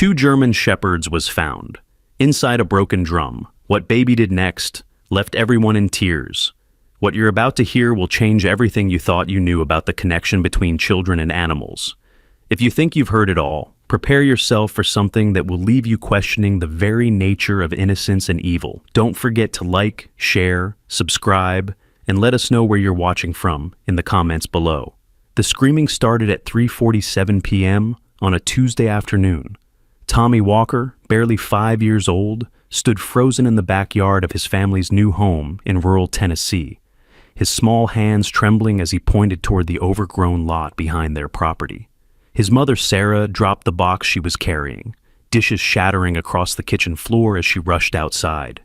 Two German shepherds was found. Inside a broken drum. What baby did next left everyone in tears. What you're about to hear will change everything you thought you knew about the connection between children and animals. If you think you've heard it all, prepare yourself for something that will leave you questioning the very nature of innocence and evil. Don't forget to like, share, subscribe, and let us know where you're watching from in the comments below. The screaming started at 3:47 p.m. on a Tuesday afternoon. Tommy Walker, barely 5 years old, stood frozen in the backyard of his family's new home in rural Tennessee, his small hands trembling as he pointed toward the overgrown lot behind their property. His mother, Sarah, dropped the box she was carrying, dishes shattering across the kitchen floor as she rushed outside.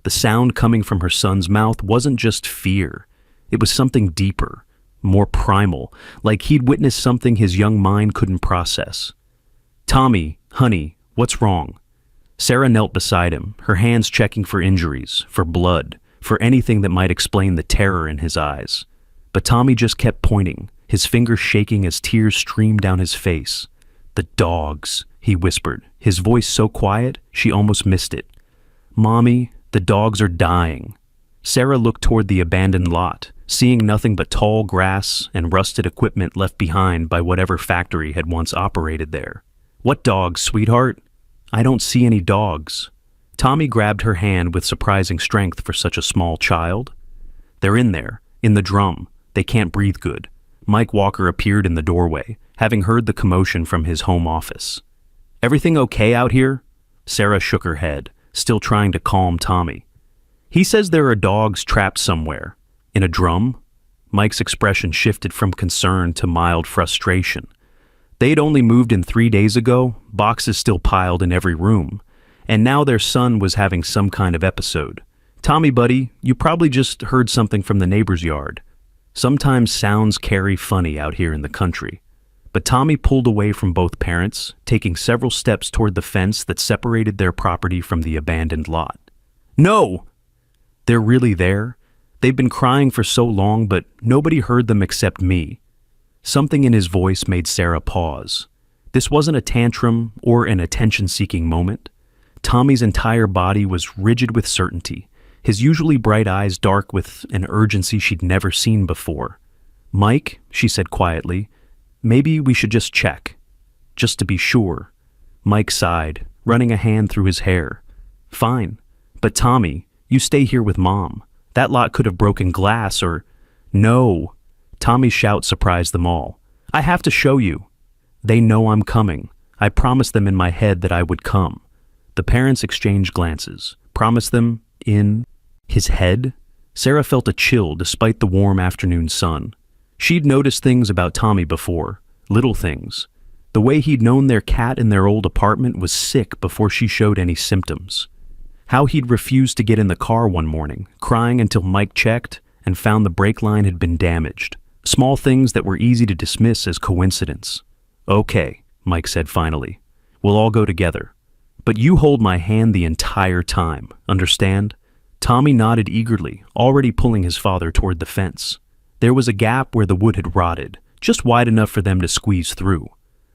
The sound coming from her son's mouth wasn't just fear. It was something deeper, more primal, like he'd witnessed something his young mind couldn't process. "Tommy, honey, what's wrong?" Sarah knelt beside him, her hands checking for injuries, for blood, for anything that might explain the terror in his eyes. But Tommy just kept pointing, his fingers shaking as tears streamed down his face. "The dogs," he whispered, his voice so quiet she almost missed it. "Mommy, the dogs are dying." Sarah looked toward the abandoned lot, seeing nothing but tall grass and rusted equipment left behind by whatever factory had once operated there. "What dogs, sweetheart?" "I don't see any dogs." Tommy grabbed her hand with surprising strength for such a small child. "They're in there, in the drum. They can't breathe good." Mike Walker appeared in the doorway, having heard the commotion from his home office. "Everything okay out here?" Sarah shook her head, still trying to calm Tommy. "He says there are dogs trapped somewhere. In a drum?" Mike's expression shifted from concern to mild frustration. They'd only moved in 3 days ago, boxes still piled in every room, and now their son was having some kind of episode. "Tommy, buddy, you probably just heard something from the neighbor's yard. Sometimes sounds carry funny out here in the country." But Tommy pulled away from both parents, taking several steps toward the fence that separated their property from the abandoned lot. "No!" "They're really there? They've been crying for so long, but nobody heard them except me." Something in his voice made Sarah pause. This wasn't a tantrum or an attention-seeking moment. Tommy's entire body was rigid with certainty, his usually bright eyes dark with an urgency she'd never seen before. "Mike," she said quietly, "maybe we should just check, just to be sure." Mike sighed, running a hand through his hair. "Fine, but Tommy, you stay here with Mom. That lot could have broken glass or—" "No!" Tommy's shout surprised them all. "I have to show you." "They know I'm coming. I promised them in my head that I would come." The parents exchanged glances. Promised them in his head? Sarah felt a chill despite the warm afternoon sun. She'd noticed things about Tommy before, little things. The way he'd known their cat in their old apartment was sick before she showed any symptoms. How he'd refused to get in the car one morning, crying until Mike checked and found the brake line had been damaged. Small things that were easy to dismiss as coincidence. "Okay," Mike said finally. "We'll all go together. But you hold my hand the entire time, understand?" Tommy nodded eagerly, already pulling his father toward the fence. There was a gap where the wood had rotted, just wide enough for them to squeeze through.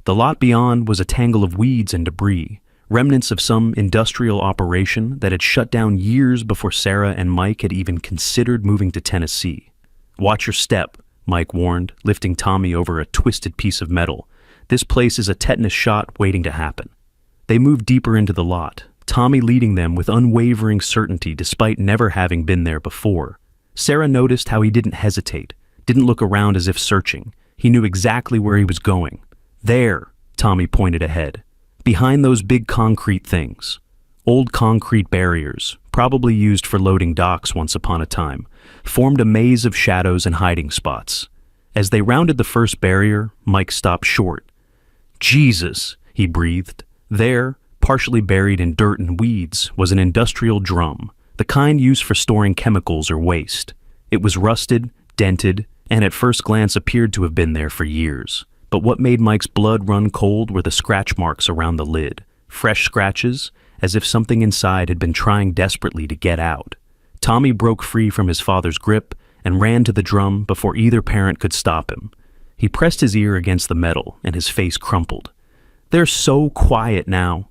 The lot beyond was a tangle of weeds and debris, remnants of some industrial operation that had shut down years before Sarah and Mike had even considered moving to Tennessee. "Watch your step," Mike warned, lifting Tommy over a twisted piece of metal. "This place is a tetanus shot waiting to happen." They moved deeper into the lot, Tommy leading them with unwavering certainty despite never having been there before. Sarah noticed how he didn't hesitate, didn't look around as if searching. He knew exactly where he was going. "There," Tommy pointed ahead, "behind those big concrete things." Old concrete barriers, probably used for loading docks once upon a time, formed a maze of shadows and hiding spots. As they rounded the first barrier, Mike stopped short. "Jesus," he breathed. There, partially buried in dirt and weeds, was an industrial drum, the kind used for storing chemicals or waste. It was rusted, dented, and at first glance appeared to have been there for years. But what made Mike's blood run cold were the scratch marks around the lid, fresh scratches, as if something inside had been trying desperately to get out. Tommy broke free from his father's grip and ran to the drum before either parent could stop him. He pressed his ear against the metal and his face crumpled. They're so quiet now.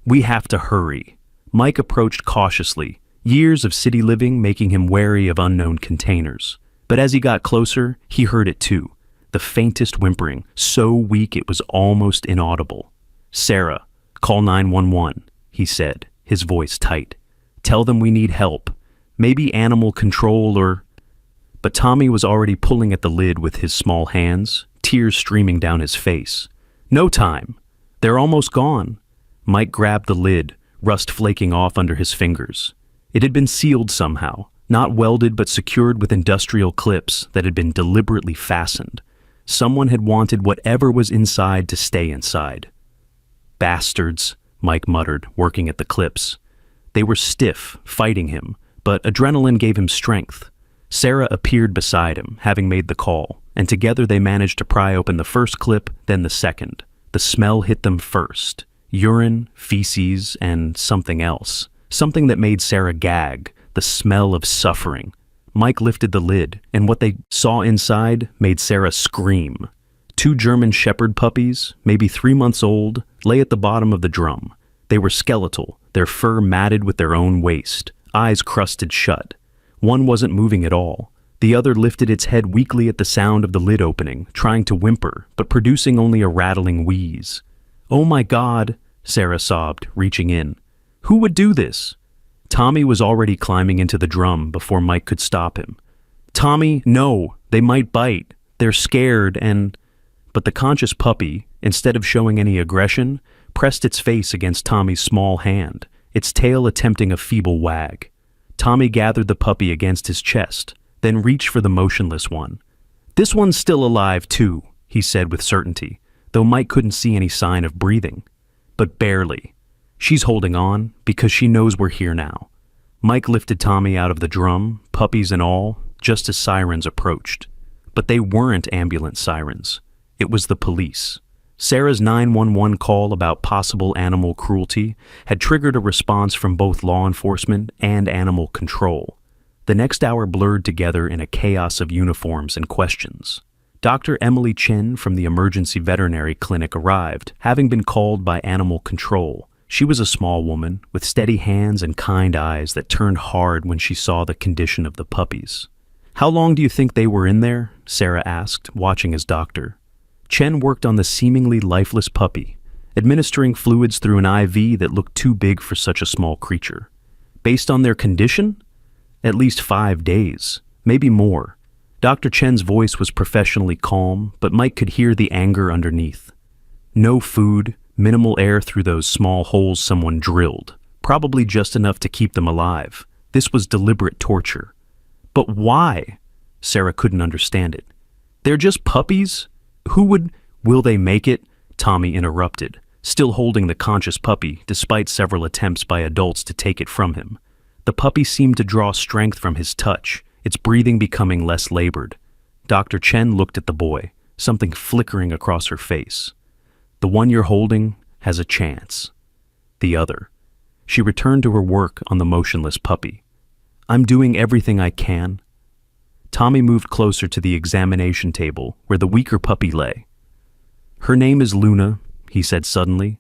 We have to hurry. Mike approached cautiously, years of city living making him wary of unknown containers. But as he got closer, he heard it too. The faintest whimpering, so weak it was almost inaudible. "Sarah, call 911, he said, his voice tight. "Tell them we need help. Maybe animal control or—" But Tommy was already pulling at the lid with his small hands, tears streaming down his face. "No time. They're almost gone." Mike grabbed the lid, rust flaking off under his fingers. It had been sealed somehow, not welded but secured with industrial clips that had been deliberately fastened. Someone had wanted whatever was inside to stay inside. "Bastards," Mike muttered, working at the clips. They were stiff, fighting him, but adrenaline gave him strength. Sarah appeared beside him, having made the call, and together they managed to pry open the first clip, then the second. The smell hit them first. Urine, feces, and something else. Something that made Sarah gag, the smell of suffering. Mike lifted the lid, and what they saw inside made Sarah scream. 2 German Shepherd puppies, maybe 3 months old, lay at the bottom of the drum. They were skeletal, their fur matted with their own waste, eyes crusted shut. One wasn't moving at all. The other lifted its head weakly at the sound of the lid opening, trying to whimper, but producing only a rattling wheeze. "Oh my God," Sarah sobbed, reaching in. "Who would do this?" Tommy was already climbing into the drum before Mike could stop him. "Tommy, no, they might bite. They're scared and—" But the conscious puppy, instead of showing any aggression, pressed its face against Tommy's small hand, its tail attempting a feeble wag. Tommy gathered the puppy against his chest, then reached for the motionless one. "This one's still alive too," he said with certainty, though Mike couldn't see any sign of breathing. "But barely. She's holding on because she knows we're here now." Mike lifted Tommy out of the drum, puppies and all, just as sirens approached. But they weren't ambulance sirens. It was the police. Sarah's 911 call about possible animal cruelty had triggered a response from both law enforcement and animal control. The next hour blurred together in a chaos of uniforms and questions. Dr. Emily Chen from the emergency veterinary clinic arrived, having been called by animal control. She was a small woman with steady hands and kind eyes that turned hard when she saw the condition of the puppies. "How long do you think they were in there?" Sarah asked, watching his doctor. Chen worked on the seemingly lifeless puppy, administering fluids through an IV that looked too big for such a small creature. "Based on their condition? At least 5 days, maybe more." Dr. Chen's voice was professionally calm, but Mike could hear the anger underneath. No food, minimal air through those small holes someone drilled, probably just enough to keep them alive. This was deliberate torture. But why? Sarah couldn't understand it. "They're just puppies? Who would— Will they make it?" Tommy interrupted, still holding the conscious puppy despite several attempts by adults to take it from him. The puppy seemed to draw strength from his touch, its breathing becoming less labored. Dr. Chen looked at the boy, something flickering across her face. "The one you're holding has a chance. The other." She returned to her work on the motionless puppy. "I'm doing everything I can." Tommy moved closer to the examination table where the weaker puppy lay. "Her name is Luna," he said suddenly.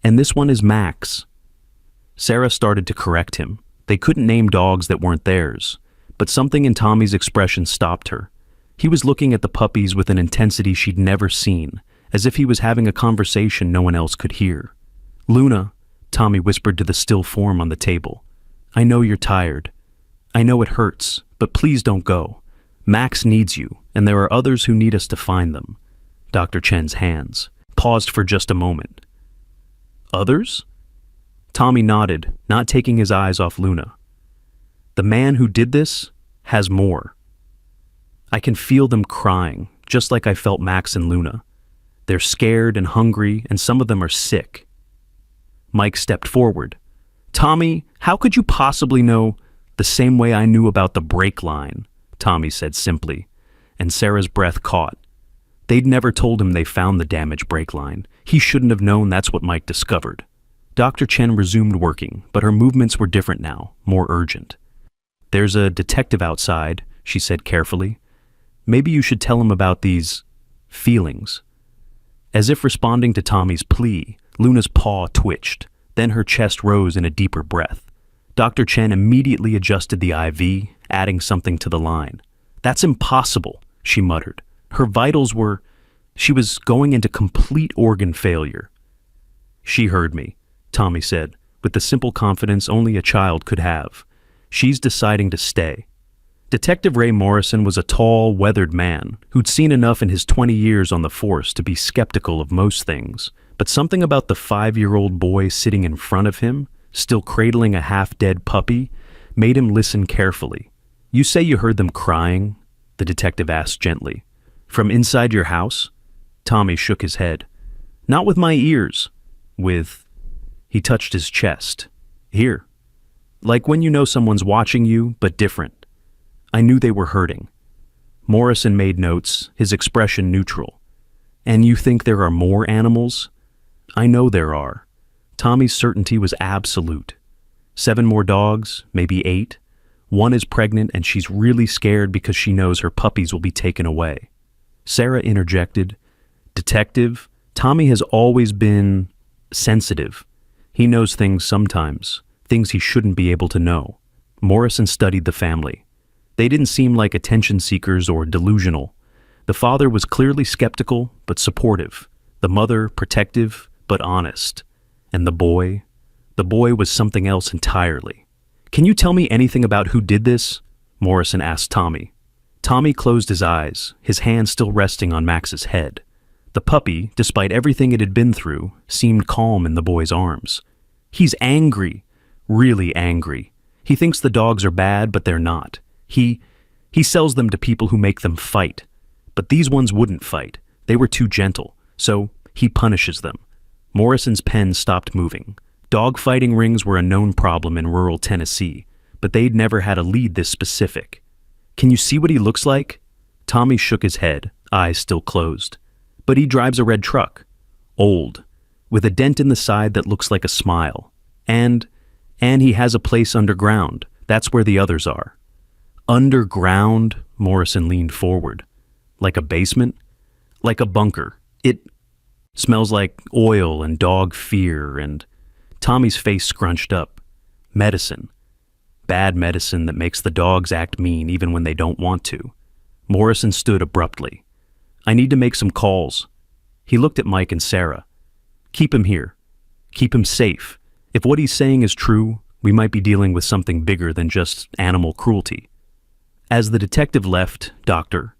"And this one is Max." Sarah started to correct him. They couldn't name dogs that weren't theirs. But something in Tommy's expression stopped her. He was looking at the puppies with an intensity she'd never seen, as if he was having a conversation no one else could hear. "Luna," Tommy whispered to the still form on the table. "I know you're tired. I know it hurts, but please don't go. Max needs you, and there are others who need us to find them." Dr. Chen's hands paused for just a moment. "Others?" Tommy nodded, not taking his eyes off Luna. "The man who did this has more. I can feel them crying, just like I felt Max and Luna. They're scared and hungry, and some of them are sick." Mike stepped forward. "Tommy, how could you possibly know?" "The same way I knew about the brake line," Tommy said simply, and Sarah's breath caught. They'd never told him they found the damaged brake line. He shouldn't have known that's what Mike discovered. Dr. Chen resumed working, but her movements were different now, more urgent. "There's a detective outside," she said carefully. "Maybe you should tell him about these feelings." As if responding to Tommy's plea, Luna's paw twitched. Then her chest rose in a deeper breath. Dr. Chen immediately adjusted the IV, adding something to the line. "That's impossible," she muttered. Her vitals were... She was going into complete organ failure. "She heard me," Tommy said, with the simple confidence only a child could have. "She's deciding to stay." Detective Ray Morrison was a tall, weathered man who'd seen enough in his 20 years on the force to be skeptical of most things. But something about the 5-year-old boy sitting in front of him, still cradling a half-dead puppy, made him listen carefully. "You say you heard them crying?" the detective asked gently. "From inside your house?" Tommy shook his head. "Not with my ears. With..." He touched his chest. "Here. Like when you know someone's watching you, but different. I knew they were hurting." Morrison made notes, his expression neutral. "And you think there are more animals?" "I know there are." Tommy's certainty was absolute. 7 more dogs, maybe 8. One is pregnant and she's really scared because she knows her puppies will be taken away. Sarah interjected, "Detective, Tommy has always been sensitive. He knows things sometimes, things he shouldn't be able to know." Morrison studied the family. They didn't seem like attention seekers or delusional. The father was clearly skeptical but supportive. The mother protective but honest. And the boy was something else entirely. "Can you tell me anything about who did this?" Morrison asked Tommy. Tommy closed his eyes, his hand still resting on Max's head. The puppy, despite everything it had been through, seemed calm in the boy's arms. "He's angry, really angry. He thinks the dogs are bad, but they're not. He sells them to people who make them fight. But these ones wouldn't fight. They were too gentle, so he punishes them." Morrison's pen stopped moving. Dog-fighting rings were a known problem in rural Tennessee, but they'd never had a lead this specific. "Can you see what he looks like?" Tommy shook his head, eyes still closed. "But he drives a red truck. Old, with a dent in the side that looks like a smile. And he has a place underground. That's where the others are." "Underground?" Morrison leaned forward. "Like a basement?" "Like a bunker. It smells like oil and dog fear and..." Tommy's face scrunched up. "Medicine. Bad medicine that makes the dogs act mean even when they don't want to." Morrison stood abruptly. "I need to make some calls." He looked at Mike and Sarah. "Keep him here. Keep him safe. If what he's saying is true, we might be dealing with something bigger than just animal cruelty." As the detective left, Dr.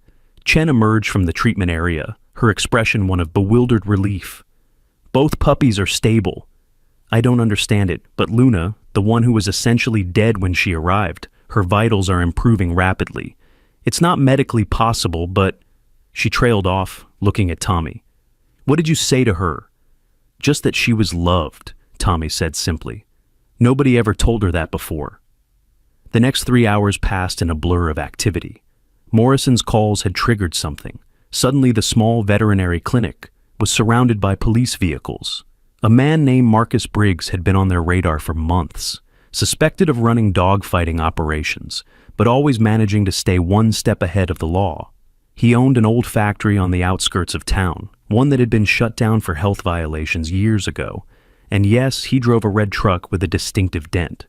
Chen emerged from the treatment area, her expression one of bewildered relief. "Both puppies are stable. I don't understand it, but Luna, the one who was essentially dead when she arrived, her vitals are improving rapidly. It's not medically possible, but..." She trailed off, looking at Tommy. "What did you say to her?" "Just that she was loved," Tommy said simply. "Nobody ever told her that before." The next 3 hours passed in a blur of activity. Morrison's calls had triggered something. Suddenly the small veterinary clinic was surrounded by police vehicles. A man named Marcus Briggs had been on their radar for months, suspected of running dog-fighting operations, but always managing to stay one step ahead of the law. He owned an old factory on the outskirts of town, one that had been shut down for health violations years ago. And yes, he drove a red truck with a distinctive dent.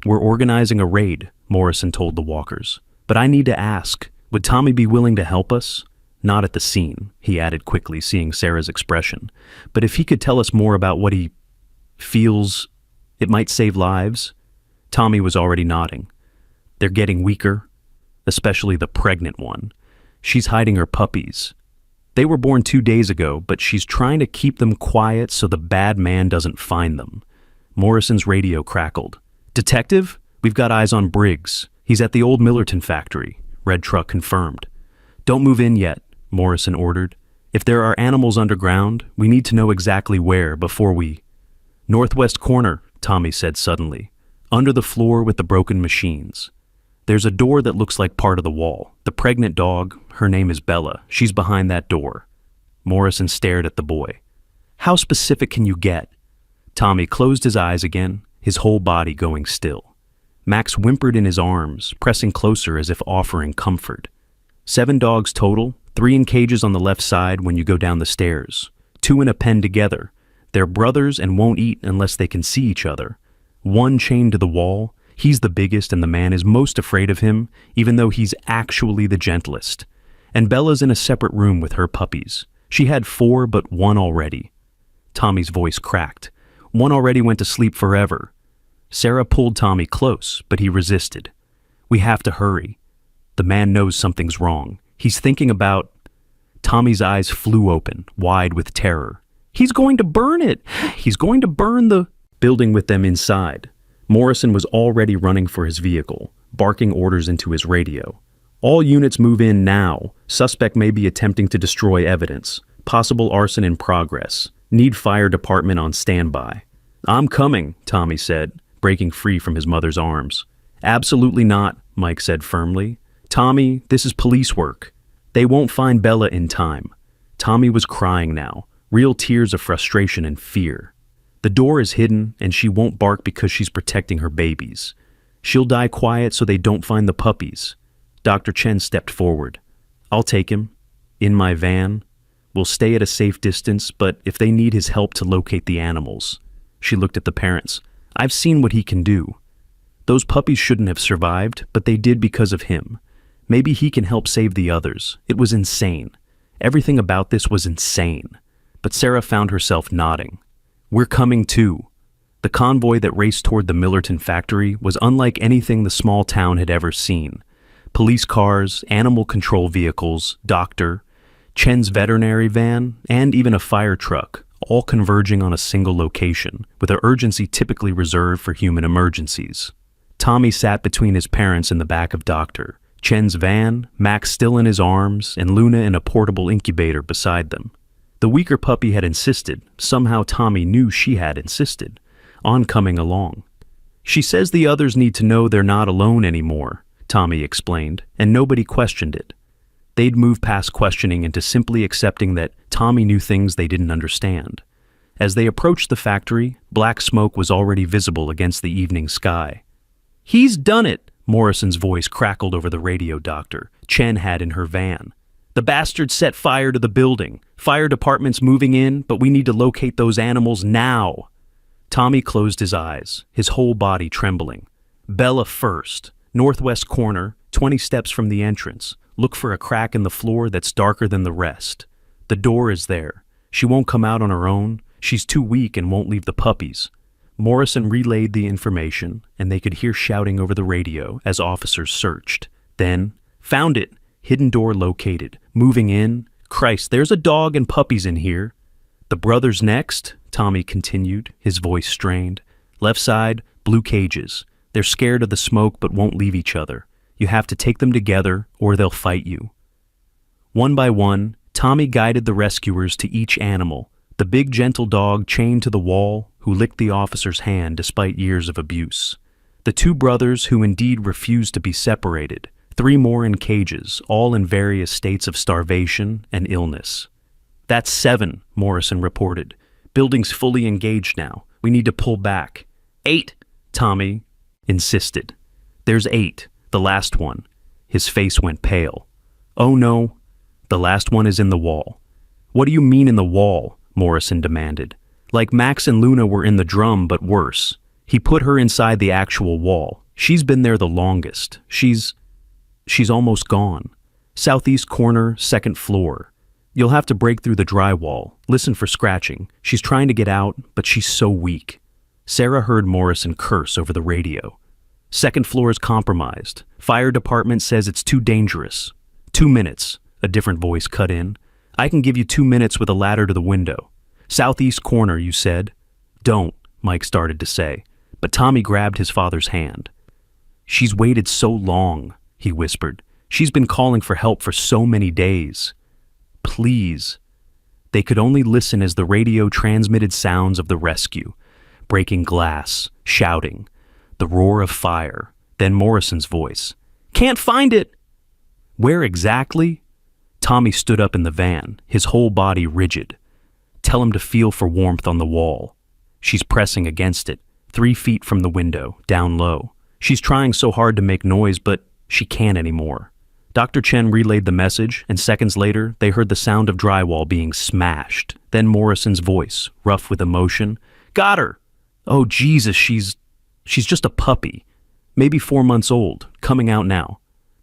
"We're organizing a raid," Morrison told the walkers. "But I need to ask, would Tommy be willing to help us?" "Not at the scene," he added quickly, seeing Sarah's expression. "But if he could tell us more about what he feels, it might save lives." Tommy was already nodding. "They're getting weaker, especially the pregnant one. She's hiding her puppies. They were born 2 days ago, but she's trying to keep them quiet so the bad man doesn't find them." Morrison's radio crackled. "Detective, we've got eyes on Briggs. He's at the old Millerton factory." Red truck confirmed. "Don't move in yet," Morrison ordered. "If there are animals underground, we need to know exactly where before we..." "Northwest corner," Tommy said suddenly. "Under the floor with the broken machines. There's a door that looks like part of the wall. The pregnant dog, her name is Bella, she's behind that door." Morrison stared at the boy. "How specific can you get?" Tommy closed his eyes again, his whole body going still. Max whimpered in his arms, pressing closer as if offering comfort. 7 dogs total, 3 in cages on the left side when you go down the stairs. two in a pen together. They're brothers and won't eat unless they can see each other. One chained to the wall. He's the biggest and the man is most afraid of him, even though he's actually the gentlest. And Bella's in a separate room with her puppies. She had 4, but 1 already. Tommy's voice cracked. 1 already went to sleep forever. Sarah pulled Tommy close, but he resisted. We have to hurry. The man knows something's wrong. He's thinking about... Tommy's eyes flew open, wide with terror. He's going to burn it! He's going to burn the... Building with them inside. Morrison was already running for his vehicle, barking orders into his radio. All units move in now. Suspect may be attempting to destroy evidence. Possible arson in progress. Need fire department on standby. I'm coming, Tommy said, breaking free from his mother's arms. Absolutely not, Mike said firmly. Tommy, this is police work. They won't find Bella in time. Tommy was crying now, real tears of frustration and fear. The door is hidden, and she won't bark because she's protecting her babies. She'll die quiet so they don't find the puppies. Dr. Chen stepped forward. I'll take him. In my van. We'll stay at a safe distance, but if they need his help to locate the animals. She looked at the parents. I've seen what he can do. Those puppies shouldn't have survived, but they did because of him. Maybe he can help save the others. It was insane. Everything about this was insane. But Sarah found herself nodding. We're coming too. The convoy that raced toward the Millerton factory was unlike anything the small town had ever seen. Police cars, animal control vehicles, doctor, Chen's veterinary van, and even a fire truck, all converging on a single location, with an urgency typically reserved for human emergencies. Tommy sat between his parents in the back of Doctor, Chen's van, Max still in his arms, and Luna in a portable incubator beside them. The weaker puppy had insisted, somehow Tommy knew she had insisted, on coming along. She says the others need to know they're not alone anymore, Tommy explained, and nobody questioned it. They'd moved past questioning into simply accepting that Tommy knew things they didn't understand. As they approached the factory, black smoke was already visible against the evening sky. He's done it, Morrison's voice crackled over the radio doctor Chen had in her van. The bastard set fire to the building. Fire department's moving in, but we need to locate those animals now. Tommy closed his eyes, his whole body trembling. Bella first. Northwest corner, 20 steps from the entrance. Look for a crack in the floor that's darker than the rest. The door is there. She won't come out on her own. She's too weak and won't leave the puppies. Morrison relayed the information, and they could hear shouting over the radio as officers searched. Then, found it. Hidden door located. Moving in. Christ, there's a dog and puppies in here. The brothers next, Tommy continued, his voice strained. Left side, blue cages. They're scared of the smoke but won't leave each other. You have to take them together or they'll fight you. One by one, Tommy guided the rescuers to each animal. The big gentle dog chained to the wall, who licked the officer's hand despite years of abuse. The 2 brothers who indeed refused to be separated. 3 more in cages, all in various states of starvation and illness. That's 7, Morrison reported. Building's fully engaged now. We need to pull back. 8, Tommy insisted. There's 8, the last one. His face went pale. Oh no, the last one is in the wall. What do you mean in the wall? Morrison demanded. Like Max and Luna were in the drum, but worse. He put her inside the actual wall. She's been there the longest. She's almost gone. Southeast corner, 2nd floor. You'll have to break through the drywall. Listen for scratching. She's trying to get out, but she's so weak. Sarah heard Morrison curse over the radio. 2nd floor is compromised. Fire department says it's too dangerous. 2 minutes, a different voice cut in. I can give you 2 minutes with a ladder to the window. Southeast corner, you said. Don't, Mike started to say, but Tommy grabbed his father's hand. She's waited so long, he whispered. She's been calling for help for so many days. Please. They could only listen as the radio transmitted sounds of the rescue. Breaking glass, shouting, the roar of fire, then Morrison's voice. Can't find it! Where exactly? Tommy stood up in the van, his whole body rigid. Tell him to feel for warmth on the wall. She's pressing against it, 3 feet from the window, down low. She's trying so hard to make noise, but she can't anymore. Dr. Chen relayed the message, and seconds later, they heard the sound of drywall being smashed. Then Morrison's voice, rough with emotion. Got her! Oh, Jesus, she's just a puppy. Maybe 4 months old, coming out now.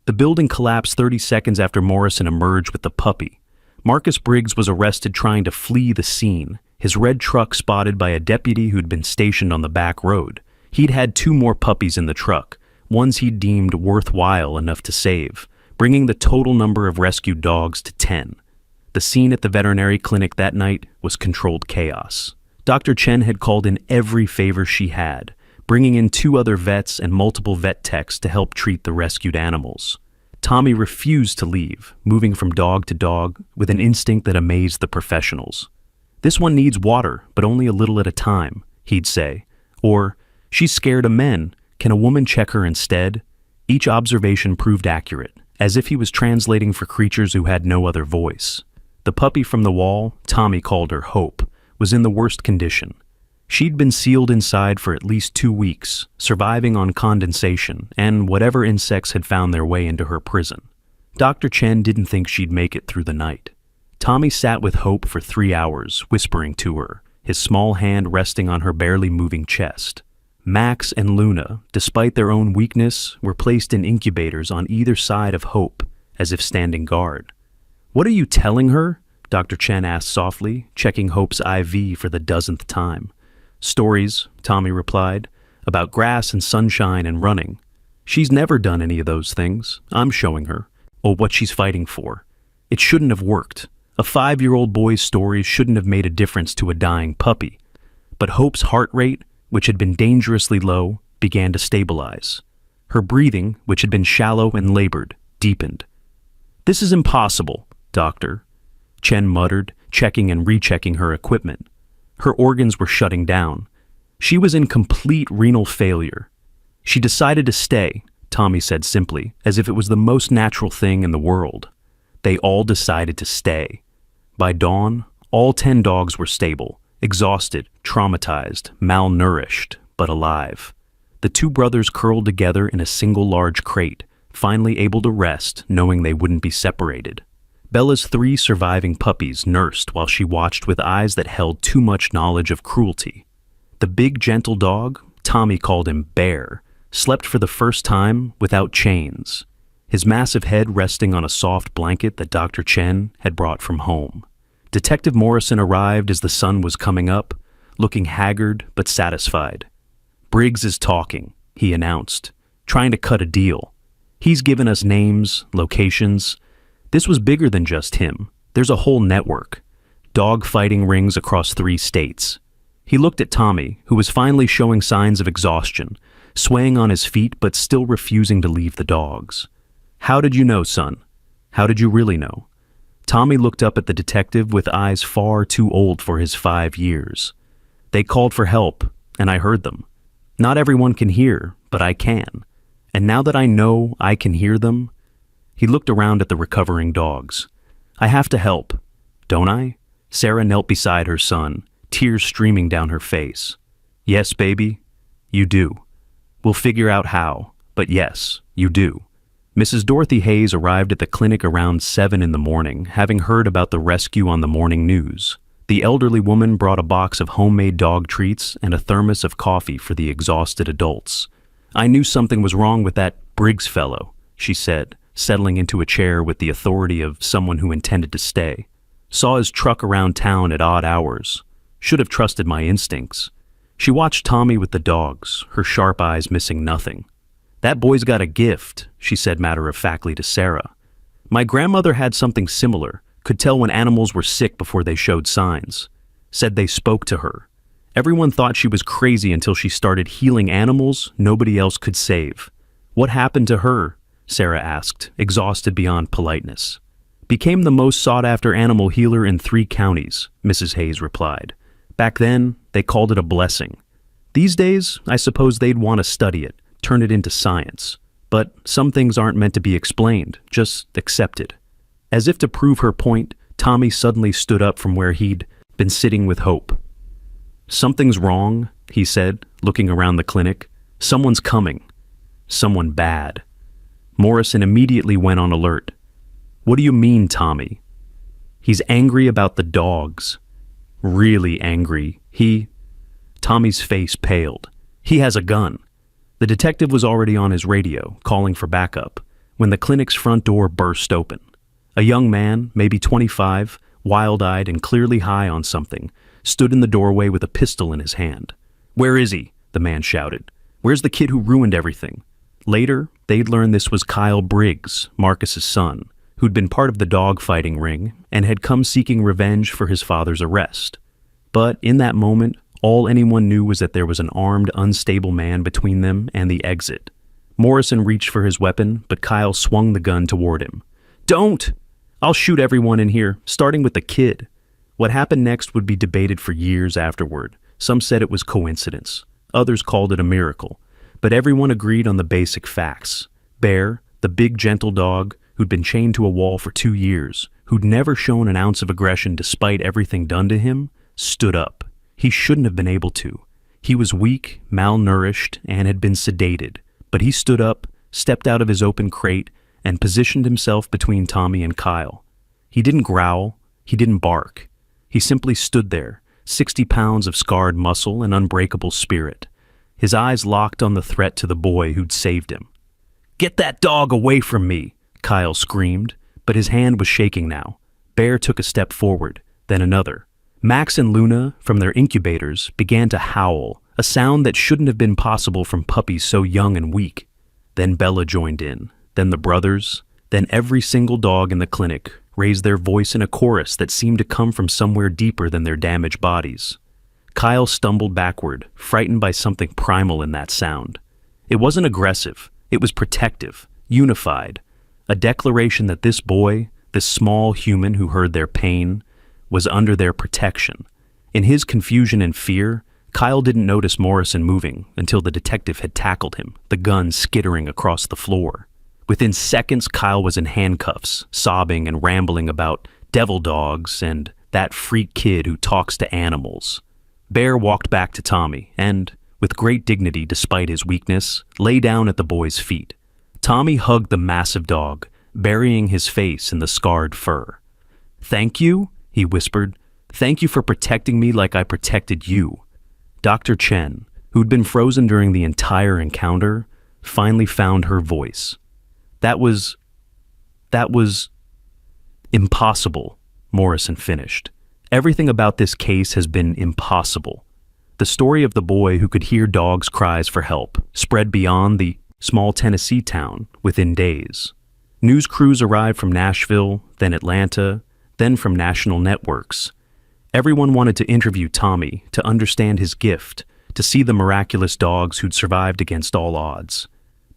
The building collapsed 30 seconds after Morrison emerged with the puppy. Marcus Briggs was arrested trying to flee the scene, his red truck spotted by a deputy who'd been stationed on the back road. He'd had 2 more puppies in the truck, ones he'd deemed worthwhile enough to save, bringing the total number of rescued dogs to 10. The scene at the veterinary clinic that night was controlled chaos. Dr. Chen had called in every favor she had, bringing in 2 other vets and multiple vet techs to help treat the rescued animals. Tommy refused to leave, moving from dog to dog with an instinct that amazed the professionals. This one needs water, but only a little at a time, he'd say. Or, she's scared of men. Can a woman check her instead? Each observation proved accurate, as if he was translating for creatures who had no other voice. The puppy from the wall, Tommy called her Hope, was in the worst condition. She'd been sealed inside for at least 2 weeks, surviving on condensation and whatever insects had found their way into her prison. Dr. Chen didn't think she'd make it through the night. Tommy sat with Hope for 3 hours, whispering to her, his small hand resting on her barely moving chest. Max and Luna, despite their own weakness, were placed in incubators on either side of Hope, as if standing guard. "What are you telling her?" Dr. Chen asked softly, checking Hope's IV for the 10th time. "Stories," Tommy replied, "about grass and sunshine and running. She's never done any of those things. I'm showing her. Or what she's fighting for. It shouldn't have worked. A 5-year-old boy's stories shouldn't have made a difference to a dying puppy." But Hope's heart rate, which had been dangerously low, began to stabilize. Her breathing, which had been shallow and labored, deepened. "This is impossible, Doctor," Chen muttered, checking and rechecking her equipment. Her organs were shutting down. She was in complete renal failure. "She decided to stay," Tommy said simply, as if it was the most natural thing in the world. They all decided to stay. By dawn, all 10 dogs were stable, exhausted, traumatized, malnourished, but alive. The 2 brothers curled together in a single large crate, finally able to rest, knowing they wouldn't be separated. Bella's 3 surviving puppies nursed while she watched with eyes that held too much knowledge of cruelty. The big, gentle dog, Tommy called him Bear, slept for the first time without chains, his massive head resting on a soft blanket that Dr. Chen had brought from home. Detective Morrison arrived as the sun was coming up, looking haggard but satisfied. "Briggs is talking," he announced, "trying to cut a deal. He's given us names, locations. This was bigger than just him. There's a whole network. Dog fighting rings across 3 states. He looked at Tommy, who was finally showing signs of exhaustion, swaying on his feet but still refusing to leave the dogs. "How did you know, son? How did you really know?" Tommy looked up at the detective with eyes far too old for his 5 years. "They called for help, and I heard them. Not everyone can hear, but I can. And now that I know I can hear them..." He looked around at the recovering dogs. "I have to help, don't I?" Sarah knelt beside her son, tears streaming down her face. "Yes, baby, you do. We'll figure out how, but yes, you do." Mrs. Dorothy Hayes arrived at the clinic around 7 in the morning, having heard about the rescue on the morning news. The elderly woman brought a box of homemade dog treats and a thermos of coffee for the exhausted adults. "I knew something was wrong with that Briggs fellow," she said, settling into a chair with the authority of someone who intended to stay. "Saw his truck around town at odd hours. Should have trusted my instincts." She watched Tommy with the dogs, her sharp eyes missing nothing. "That boy's got a gift," she said matter-of-factly to Sarah. "My grandmother had something similar, could tell when animals were sick before they showed signs. Said they spoke to her. Everyone thought she was crazy until she started healing animals nobody else could save." "What happened to her?" Sarah asked, exhausted beyond politeness. "Became the most sought-after animal healer in 3 counties, Mrs. Hayes replied. "Back then, they called it a blessing. These days, I suppose they'd want to study it, turn it into science. But some things aren't meant to be explained, just accepted." As if to prove her point, Tommy suddenly stood up from where he'd been sitting with Hope. "Something's wrong," he said, looking around the clinic. "Someone's coming. Someone bad." Morrison immediately went on alert. "What do you mean, Tommy?" "He's angry about the dogs. really angry. Tommy's face paled. He has a gun. The detective was already on his radio, calling for backup, when the clinic's front door burst open. A young man, maybe 25, wild-eyed and clearly high on something, stood in the doorway with a pistol in his hand. "Where is he?" the man shouted. "Where's the kid who ruined everything?" Later, they'd learn this was Kyle Briggs, Marcus's son, who'd been part of the dog-fighting ring and had come seeking revenge for his father's arrest. But in that moment, all anyone knew was that there was an armed, unstable man between them and the exit. Morrison reached for his weapon, but Kyle swung the gun toward him. "Don't! I'll shoot everyone in here, starting with the kid." What happened next would be debated for years afterward. Some said it was coincidence. Others called it a miracle. But everyone agreed on the basic facts. Bear, the big gentle dog, who'd been chained to a wall for 2 years, who'd never shown an ounce of aggression despite everything done to him, stood up. He shouldn't have been able to. He was weak, malnourished, and had been sedated. But he stood up, stepped out of his open crate, and positioned himself between Tommy and Kyle. He didn't growl. He didn't bark. He simply stood there, 60 pounds of scarred muscle and unbreakable spirit. His eyes locked on the threat to the boy who'd saved him. "Get that dog away from me!" Kyle screamed, but his hand was shaking now. Bear took a step forward, then another. Max and Luna, from their incubators, began to howl, a sound that shouldn't have been possible from puppies so young and weak. Then Bella joined in, then the brothers, then every single dog in the clinic raised their voice in a chorus that seemed to come from somewhere deeper than their damaged bodies. Kyle stumbled backward, frightened by something primal in that sound. It wasn't aggressive, it was protective, unified, a declaration that this boy, this small human who heard their pain, was under their protection. In his confusion and fear, Kyle didn't notice Morrison moving until the detective had tackled him, the gun skittering across the floor. Within seconds, Kyle was in handcuffs, sobbing and rambling about devil dogs and that freak kid who talks to animals. Bear walked back to Tommy and, with great dignity despite his weakness, lay down at the boy's feet. Tommy hugged the massive dog, burying his face in the scarred fur. "Thank you," he whispered. "Thank you for protecting me like I protected you." Dr. Chen, who'd been frozen during the entire encounter, finally found her voice. That was impossible, Morrison finished. Everything about this case has been impossible. The story of the boy who could hear dogs' cries for help spread beyond the small Tennessee town within days. News crews arrived from Nashville, then Atlanta, then from national networks. Everyone wanted to interview Tommy, to understand his gift, to see the miraculous dogs who'd survived against all odds.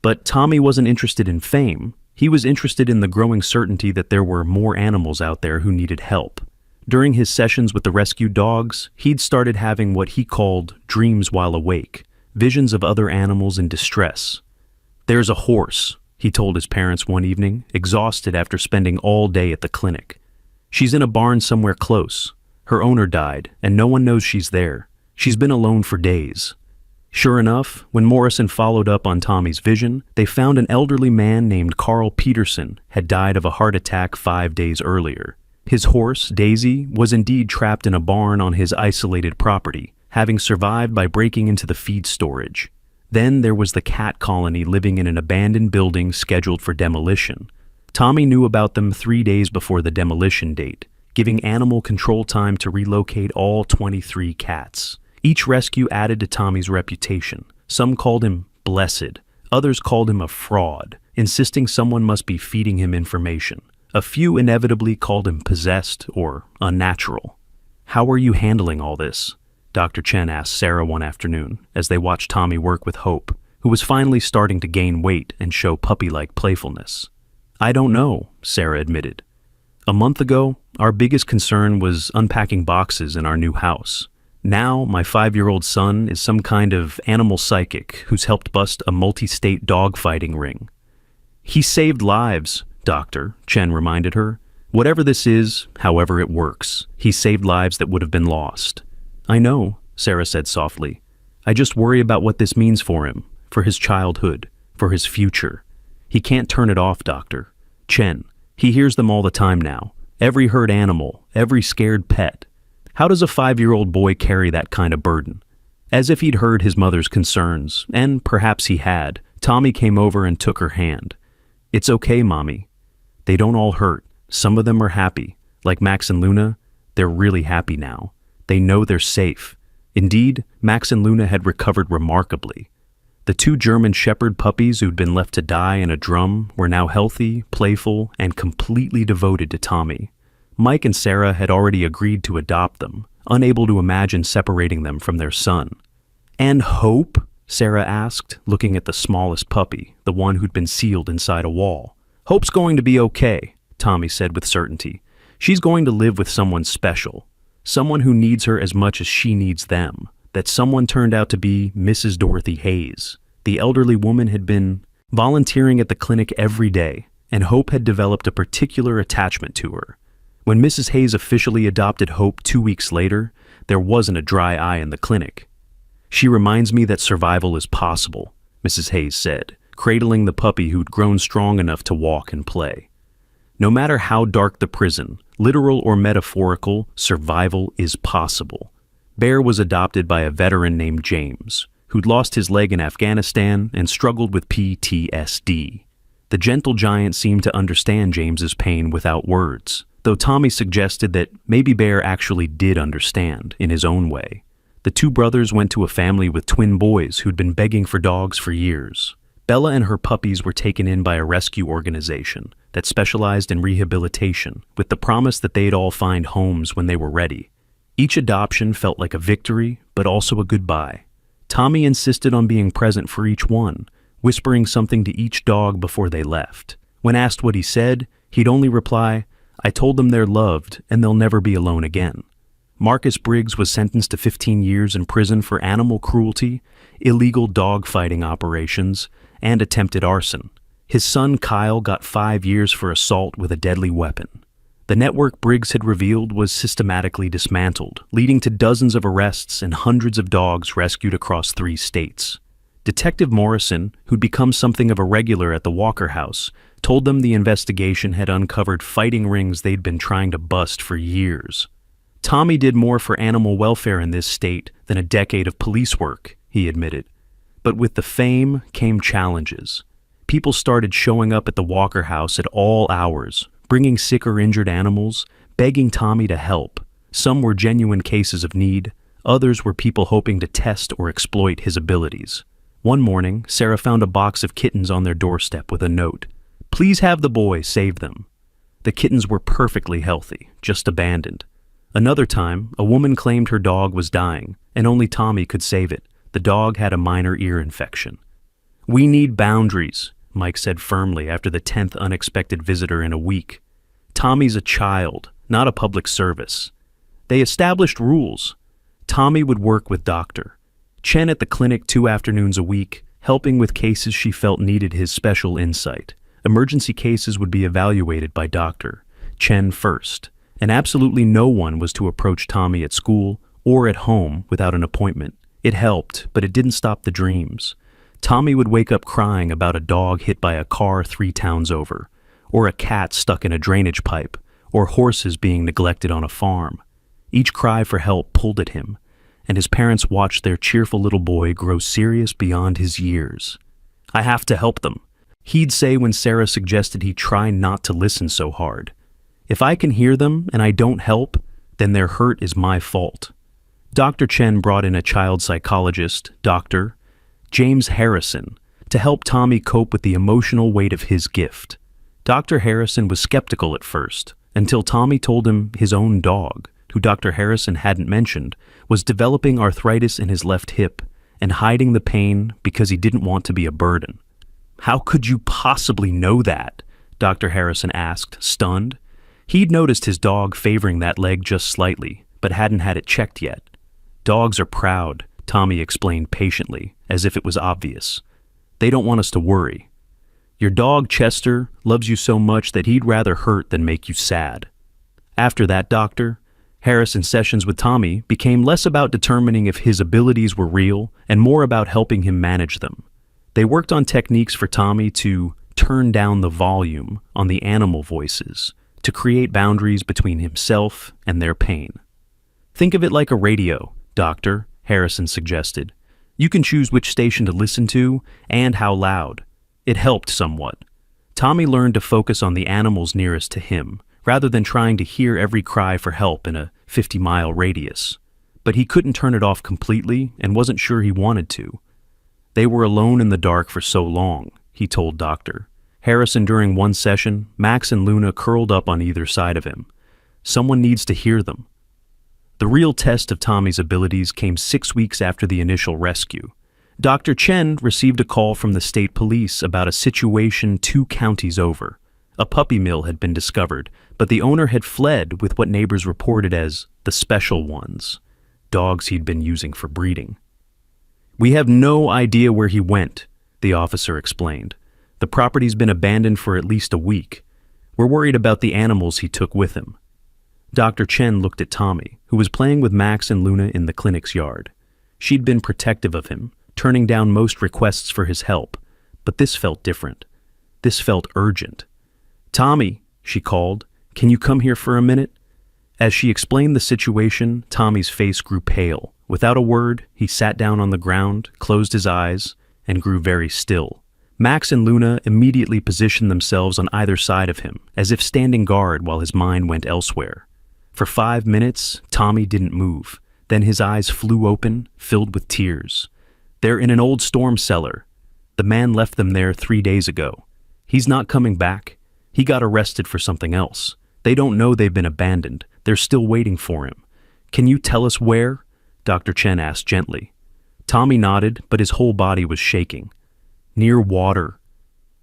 But Tommy wasn't interested in fame. He was interested in the growing certainty that there were more animals out there who needed help. During his sessions with the rescued dogs, he'd started having what he called dreams while awake, visions of other animals in distress. "There's a horse," he told his parents one evening, exhausted after spending all day at the clinic. "She's in a barn somewhere close. Her owner died, and no one knows she's there. She's been alone for days." Sure enough, when Morrison followed up on Tommy's vision, they found an elderly man named Carl Peterson had died of a heart attack 5 days earlier. His horse, Daisy, was indeed trapped in a barn on his isolated property, having survived by breaking into the feed storage. Then there was the cat colony living in an abandoned building scheduled for demolition. Tommy knew about them 3 days before the demolition date, giving animal control time to relocate all 23 cats. Each rescue added to Tommy's reputation. Some called him blessed, others called him a fraud, insisting someone must be feeding him information. A few inevitably called him possessed or unnatural. "How are you handling all this?" Dr. Chen asked Sarah one afternoon as they watched Tommy work with Hope, who was finally starting to gain weight and show puppy-like playfulness. "I don't know," Sarah admitted. "A month ago, our biggest concern was unpacking boxes in our new house. Now, my 5-year-old son is some kind of animal psychic who's helped bust a multi-state dog-fighting ring." "He saved lives, Doctor," Chen reminded her. "Whatever this is, however it works, he saved lives that would have been lost." "I know," Sarah said softly. "I just worry about what this means for him, for his childhood, for his future. He can't turn it off, Doctor. Chen, he hears them all the time now. Every hurt animal, every scared pet. How does a 5-year-old boy carry that kind of burden? As if he'd heard his mother's concerns, and perhaps he had, Tommy came over and took her hand. "It's okay, Mommy. They don't all hurt. Some of them are happy. Like Max and Luna, they're really happy now. They know they're safe." Indeed, Max and Luna had recovered remarkably. The 2 German Shepherd puppies who'd been left to die in a drum were now healthy, playful, and completely devoted to Tommy. Mike and Sarah had already agreed to adopt them, unable to imagine separating them from their son. "And Hope?" Sarah asked, looking at the smallest puppy, the one who'd been sealed inside a wall. "Hope's going to be okay," Tommy said with certainty. "She's going to live with someone special, someone who needs her as much as she needs them." That someone turned out to be Mrs. Dorothy Hayes. The elderly woman had been volunteering at the clinic every day, and Hope had developed a particular attachment to her. When Mrs. Hayes officially adopted Hope 2 weeks later, there wasn't a dry eye in the clinic. "She reminds me that survival is possible," Mrs. Hayes said, cradling the puppy who'd grown strong enough to walk and play. No matter how dark the prison, literal or metaphorical, survival is possible. Bear was adopted by a veteran named James, who'd lost his leg in Afghanistan and struggled with PTSD. The gentle giant seemed to understand James's pain without words, though Tommy suggested that maybe Bear actually did understand in his own way. The 2 brothers went to a family with twin boys who'd been begging for dogs for years. Bella and her puppies were taken in by a rescue organization that specialized in rehabilitation, with the promise that they'd all find homes when they were ready. Each adoption felt like a victory, but also a goodbye. Tommy insisted on being present for each one, whispering something to each dog before they left. When asked what he said, he'd only reply, "I told them they're loved and they'll never be alone again." Marcus Briggs was sentenced to 15 years in prison for animal cruelty, illegal dog fighting operations, and attempted arson. His son Kyle got 5 years for assault with a deadly weapon. The network Briggs had revealed was systematically dismantled, leading to dozens of arrests and hundreds of dogs rescued across 3 states. Detective Morrison, who'd become something of a regular at the Walker house, told them the investigation had uncovered fighting rings they'd been trying to bust for years. "Tommy did more for animal welfare in this state than a decade of police work," he admitted. But with the fame came challenges. People started showing up at the Walker house at all hours, bringing sick or injured animals, begging Tommy to help. Some were genuine cases of need, others were people hoping to test or exploit his abilities. One morning, Sarah found a box of kittens on their doorstep with a note. "Please have the boy save them." The kittens were perfectly healthy, just abandoned. Another time, a woman claimed her dog was dying, and only Tommy could save it. The dog had a minor ear infection. "We need boundaries," Mike said firmly after the 10th unexpected visitor in a week. "Tommy's a child, not a public service." They established rules. Tommy would work with Dr. Chen at the clinic 2 afternoons a week, helping with cases she felt needed his special insight. Emergency cases would be evaluated by Dr. Chen first, and absolutely no one was to approach Tommy at school or at home without an appointment. It helped, but it didn't stop the dreams. Tommy would wake up crying about a dog hit by a car 3 towns over, or a cat stuck in a drainage pipe, or horses being neglected on a farm. Each cry for help pulled at him, and his parents watched their cheerful little boy grow serious beyond his years. "I have to help them," he'd say when Sarah suggested he try not to listen so hard. "If I can hear them and I don't help, then their hurt is my fault." Dr. Chen brought in a child psychologist, Dr. James Harrison, to help Tommy cope with the emotional weight of his gift. Dr. Harrison was skeptical at first, until Tommy told him his own dog, who Dr. Harrison hadn't mentioned, was developing arthritis in his left hip and hiding the pain because he didn't want to be a burden. "How could you possibly know that?" Dr. Harrison asked, stunned. He'd noticed his dog favoring that leg just slightly, but hadn't had it checked yet. "Dogs are proud," Tommy explained patiently, as if it was obvious. "They don't want us to worry. Your dog, Chester, loves you so much that he'd rather hurt than make you sad." After that, Harrison's sessions with Tommy became less about determining if his abilities were real and more about helping him manage them. They worked on techniques for Tommy to turn down the volume on the animal voices, to create boundaries between himself and their pain. Think of it like a radio, Doctor, Harrison suggested. You can choose which station to listen to and how loud. It helped somewhat. Tommy learned to focus on the animals nearest to him, rather than trying to hear every cry for help in a 50-mile radius. But he couldn't turn it off completely and wasn't sure he wanted to. They were alone in the dark for so long, he told Doctor. Harrison, during one session, Max and Luna curled up on either side of him. Someone needs to hear them. The real test of Tommy's abilities came 6 weeks after the initial rescue. Dr. Chen received a call from the state police about a situation 2 counties over. A puppy mill had been discovered, but the owner had fled with what neighbors reported as the special ones, dogs he'd been using for breeding. "We have no idea where he went," the officer explained. "The property's been abandoned for at least a week. We're worried about the animals he took with him." Dr. Chen looked at Tommy, who was playing with Max and Luna in the clinic's yard. She'd been protective of him, turning down most requests for his help, but this felt different. This felt urgent. "Tommy," she called, "can you come here for a minute?" As she explained the situation, Tommy's face grew pale. Without a word, he sat down on the ground, closed his eyes, and grew very still. Max and Luna immediately positioned themselves on either side of him, as if standing guard while his mind went elsewhere. For 5 minutes, Tommy didn't move. Then his eyes flew open, filled with tears. "They're in an old storm cellar. The man left them there 3 days ago. He's not coming back. He got arrested for something else. They don't know they've been abandoned. They're still waiting for him. Can you tell us where?" Dr. Chen asked gently. Tommy nodded, but his whole body was shaking. "Near water.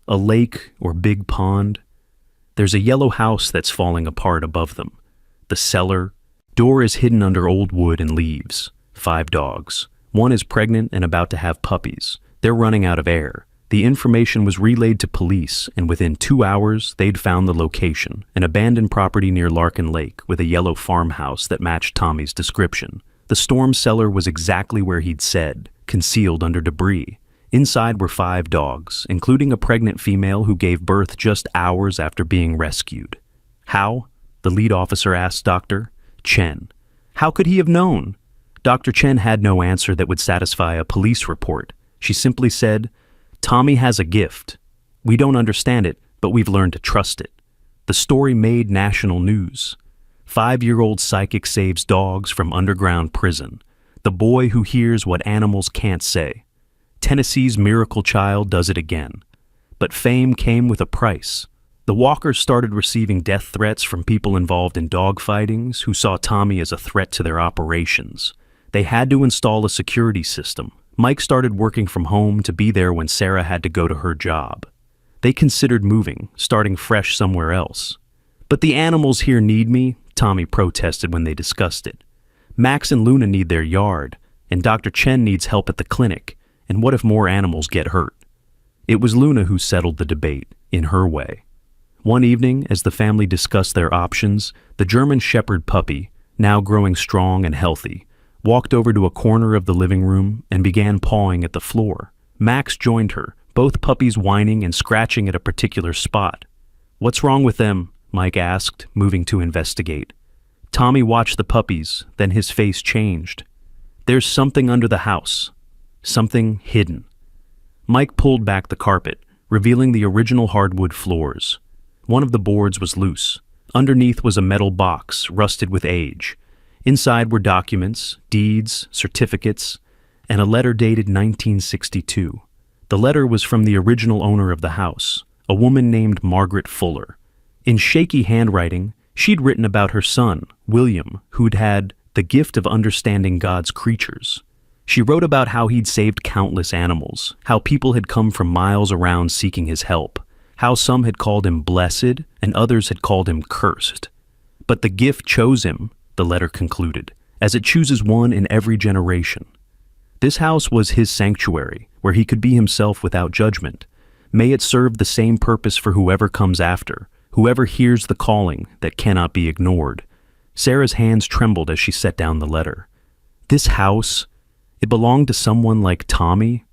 A lake or big pond. There's a yellow house that's falling apart above them. The cellar. Door is hidden under old wood and leaves. 5 dogs. One is pregnant and about to have puppies. They're running out of air." The information was relayed to police, and within 2 hours, they'd found the location, an abandoned property near Larkin Lake with a yellow farmhouse that matched Tommy's description. The storm cellar was exactly where he'd said, concealed under debris. Inside were 5 dogs, including a pregnant female who gave birth just hours after being rescued. "How?" the lead officer asked Dr. Chen. "How could he have known?" Dr. Chen had no answer that would satisfy a police report. She simply said, "Tommy has a gift. We don't understand it, but we've learned to trust it." The story made national news. 5-year-old psychic saves dogs from underground prison. The boy who hears what animals can't say. Tennessee's miracle child does it again. But fame came with a price. The walkers started receiving death threats from people involved in dog fightings who saw Tommy as a threat to their operations. They had to install a security system. Mike started working from home to be there when Sarah had to go to her job. They considered moving, starting fresh somewhere else. "But the animals here need me," Tommy protested when they discussed it. "Max and Luna need their yard, and Dr. Chen needs help at the clinic, and what if more animals get hurt?" It was Luna who settled the debate, in her way. One evening, as the family discussed their options, the German Shepherd puppy, now growing strong and healthy, walked over to a corner of the living room and began pawing at the floor. Max joined her, both puppies whining and scratching at a particular spot. "What's wrong with them?" Mike asked, moving to investigate. Tommy watched the puppies, then his face changed. "There's something under the house. Something hidden." Mike pulled back the carpet, revealing the original hardwood floors. One of the boards was loose. Underneath was a metal box, rusted with age. Inside were documents, deeds, certificates, and a letter dated 1962. The letter was from the original owner of the house, a woman named Margaret Fuller. In shaky handwriting, she'd written about her son, William, who'd had the gift of understanding God's creatures. She wrote about how he'd saved countless animals, how people had come from miles around seeking his help, how some had called him blessed and others had called him cursed. But the gift chose him, the letter concluded, as it chooses one in every generation. This house was his sanctuary, where he could be himself without judgment. May it serve the same purpose for whoever comes after, whoever hears the calling that cannot be ignored. Sarah's hands trembled as she set down the letter. This house, it belonged to someone like Tommy?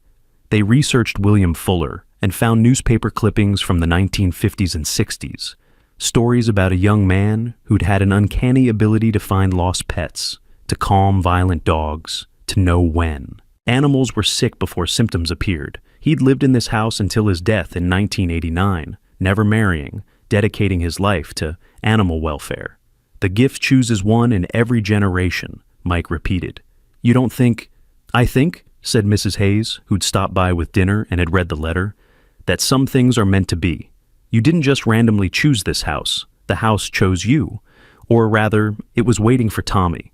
They researched William Fuller and found newspaper clippings from the 1950s and 60s, stories about a young man who'd had an uncanny ability to find lost pets, to calm violent dogs, to know when. Animals were sick before symptoms appeared. He'd lived in this house until his death in 1989, never marrying, dedicating his life to animal welfare. The gift chooses one in every generation, Mike repeated. You don't think... I think, said Mrs. Hayes, who'd stopped by with dinner and had read the letter, that some things are meant to be. You didn't just randomly choose this house. The house chose you. Or rather, it was waiting for Tommy.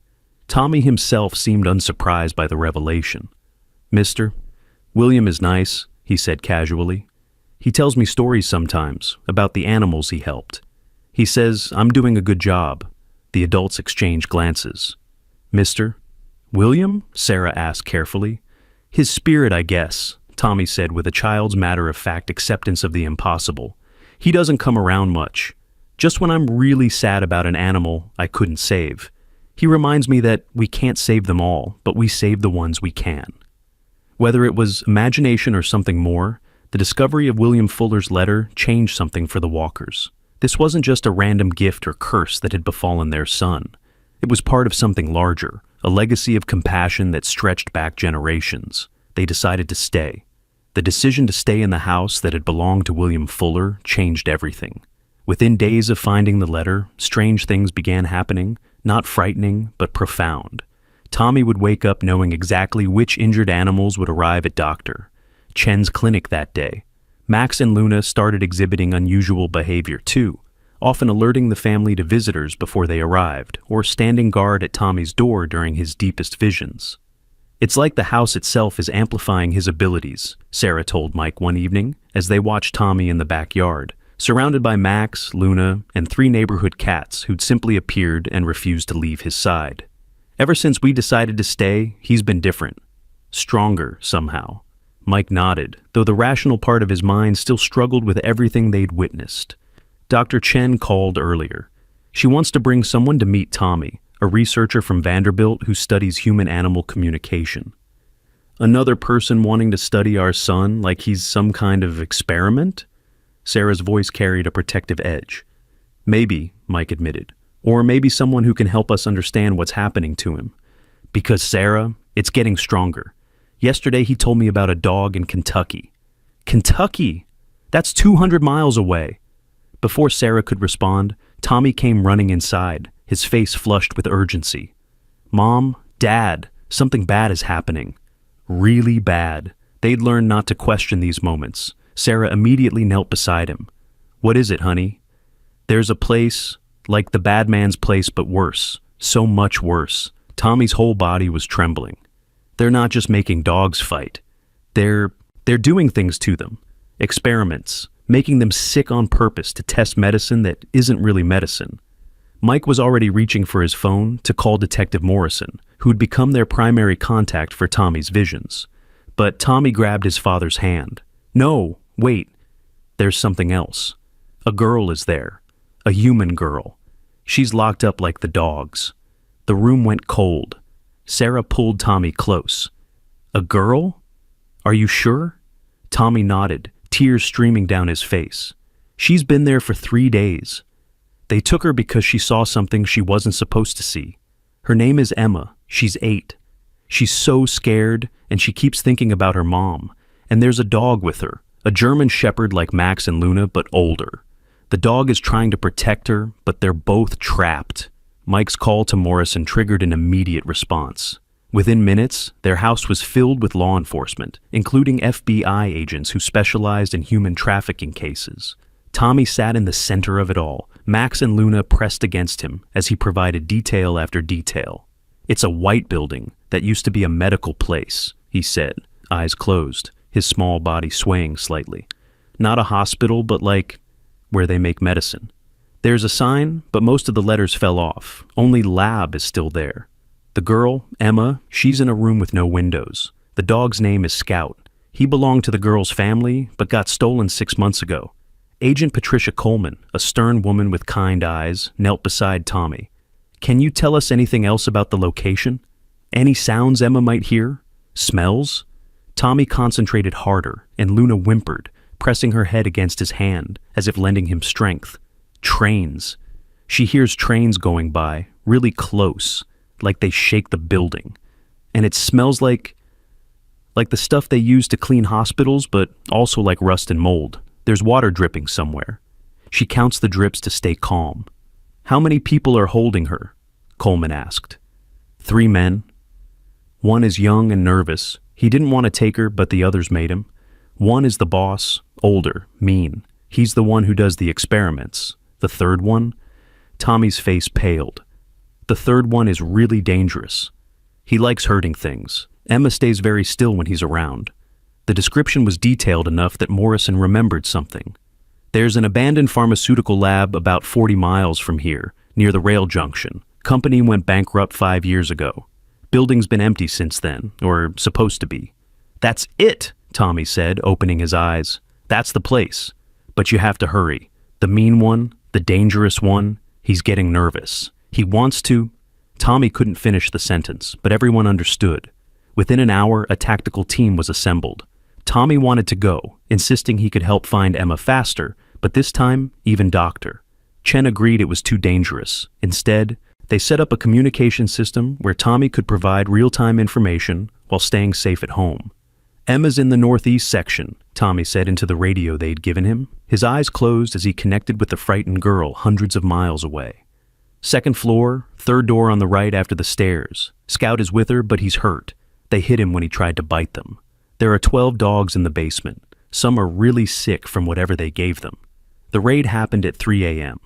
Tommy himself seemed unsurprised by the revelation. Mister, William is nice, he said casually. He tells me stories sometimes about the animals he helped. He says I'm doing a good job. The adults exchanged glances. Mister? William? Sarah asked carefully. His spirit, I guess, Tommy said with a child's matter-of-fact acceptance of the impossible. He doesn't come around much. Just when I'm really sad about an animal I couldn't save. He reminds me that we can't save them all, but we save the ones we can. Whether it was imagination or something more, the discovery of William Fuller's letter changed something for the Walkers. This wasn't just a random gift or curse that had befallen their son. It was part of something larger, a legacy of compassion that stretched back generations. They decided to stay. The decision to stay in the house that had belonged to William Fuller changed everything. Within days of finding the letter, strange things began happening, not frightening, but profound. Tommy would wake up knowing exactly which injured animals would arrive at Dr. Chen's clinic that day. Max and Luna started exhibiting unusual behavior too, often alerting the family to visitors before they arrived, or standing guard at Tommy's door during his deepest visions. It's like the house itself is amplifying his abilities, Sarah told Mike one evening as they watched Tommy in the backyard, surrounded by Max, Luna, and 3 neighborhood cats who'd simply appeared and refused to leave his side. Ever since we decided to stay, he's been different. Stronger, somehow. Mike nodded, though the rational part of his mind still struggled with everything they'd witnessed. Dr. Chen called earlier. She wants to bring someone to meet Tommy, a researcher from Vanderbilt who studies human-animal communication. Another person wanting to study our son like he's some kind of experiment? Sarah's voice carried a protective edge. Maybe, Mike admitted. Or maybe someone who can help us understand what's happening to him. Because Sarah, it's getting stronger. Yesterday he told me about a dog in Kentucky. Kentucky? That's 200 miles away. Before Sarah could respond, Tommy came running inside, his face flushed with urgency. Mom, Dad, something bad is happening. Really bad. They'd learned not to question these moments. Sarah immediately knelt beside him. What is it, honey? There's a place... like the bad man's place, but worse. So much worse. Tommy's whole body was trembling. They're not just making dogs fight. They're doing things to them. Experiments. Making them sick on purpose to test medicine that isn't really medicine. Mike was already reaching for his phone to call Detective Morrison, who'd become their primary contact for Tommy's visions. But Tommy grabbed his father's hand. No, wait. There's something else. A girl is there. A human girl. She's locked up like the dogs. The room went cold. Sarah pulled Tommy close. A girl? Are you sure? Tommy nodded, tears streaming down his face. She's been there for 3 days. They took her because she saw something she wasn't supposed to see. Her name is Emma. She's 8. She's so scared, and she keeps thinking about her mom. And there's a dog with her, a German shepherd like Max and Luna, but older. The dog is trying to protect her, but they're both trapped. Mike's call to Morrison triggered an immediate response. Within minutes, their house was filled with law enforcement, including FBI agents who specialized in human trafficking cases. Tommy sat in the center of it all. Max and Luna pressed against him as he provided detail after detail. It's a white building that used to be a medical place, he said, eyes closed, his small body swaying slightly. Not a hospital, but like where they make medicine. There's a sign, but most of the letters fell off. Only lab is still there. The girl, Emma, she's in a room with no windows. The dog's name is Scout. He belonged to the girl's family, but got stolen 6 months ago. Agent Patricia Coleman, a stern woman with kind eyes, knelt beside Tommy. Can you tell us anything else about the location? Any sounds Emma might hear? Smells? Tommy concentrated harder, and Luna whimpered, pressing her head against his hand, as if lending him strength. Trains. She hears trains going by, really close. like they shake the building. And it smells like the stuff they use to clean hospitals, but also like rust and mold. There's water dripping somewhere. She counts the drips to stay calm. How many people are holding her? Coleman asked. 3 men. One is young and nervous. He didn't want to take her, but the others made him. One is the boss, older, mean. He's the one who does the experiments. The third one? Tommy's face paled. The third one is really dangerous. He likes hurting things. Emma stays very still when he's around. The description was detailed enough that Morrison remembered something. There's an abandoned pharmaceutical lab about 40 miles from here, near the rail junction. Company went bankrupt 5 years ago. Building's been empty since then, or supposed to be. That's it, Tommy said, opening his eyes. That's the place. But you have to hurry. The mean one, the dangerous one, he's getting nervous. He wants to... Tommy couldn't finish the sentence, but everyone understood. Within an hour, a tactical team was assembled. Tommy wanted to go, insisting he could help find Emma faster, but this time, even Doctor. Chen agreed it was too dangerous. Instead, they set up a communication system where Tommy could provide real-time information while staying safe at home. Emma's in the northeast section, Tommy said into the radio they'd given him. His eyes closed as he connected with the frightened girl hundreds of miles away. 2nd floor, 3rd door on the right after the stairs. Scout is with her, but he's hurt. They hit him when he tried to bite them. There are 12 dogs in the basement. Some are really sick from whatever they gave them. The raid happened at 3 a.m.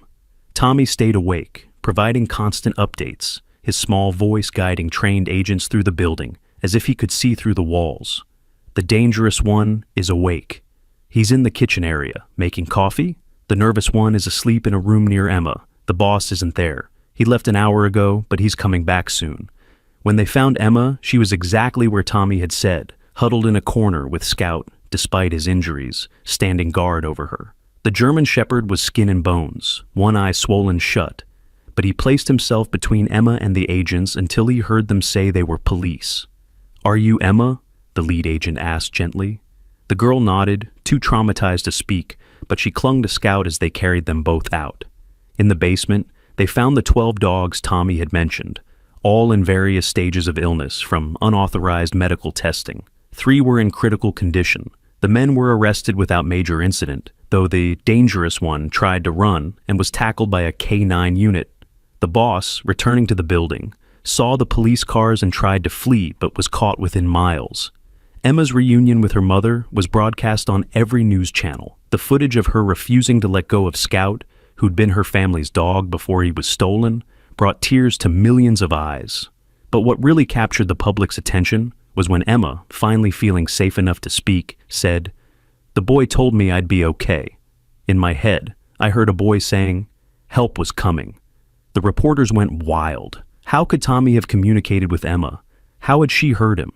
Tommy stayed awake, providing constant updates, his small voice guiding trained agents through the building, as if he could see through the walls. The dangerous one is awake. He's in the kitchen area, making coffee. The nervous one is asleep in a room near Emma. The boss isn't there. He left an hour ago, but he's coming back soon. When they found Emma, she was exactly where Tommy had said, huddled in a corner with Scout, despite his injuries, standing guard over her. The German Shepherd was skin and bones, one eye swollen shut, but he placed himself between Emma and the agents until he heard them say they were police. "Are you Emma?" the lead agent asked gently. The girl nodded, too traumatized to speak, but she clung to Scout as they carried them both out. In the basement, they found the 12 dogs Tommy had mentioned, all in various stages of illness from unauthorized medical testing. 3 were in critical condition. The men were arrested without major incident, though the dangerous one tried to run and was tackled by a K-9 unit. The boss, returning to the building, saw the police cars and tried to flee but was caught within miles. Emma's reunion with her mother was broadcast on every news channel. The footage of her refusing to let go of Scout, who'd been her family's dog before he was stolen, brought tears to millions of eyes. But what really captured the public's attention was when Emma, finally feeling safe enough to speak, said, "The boy told me I'd be okay. In my head, I heard a boy saying, 'Help was coming.'" The reporters went wild. How could Tommy have communicated with Emma? How had she heard him?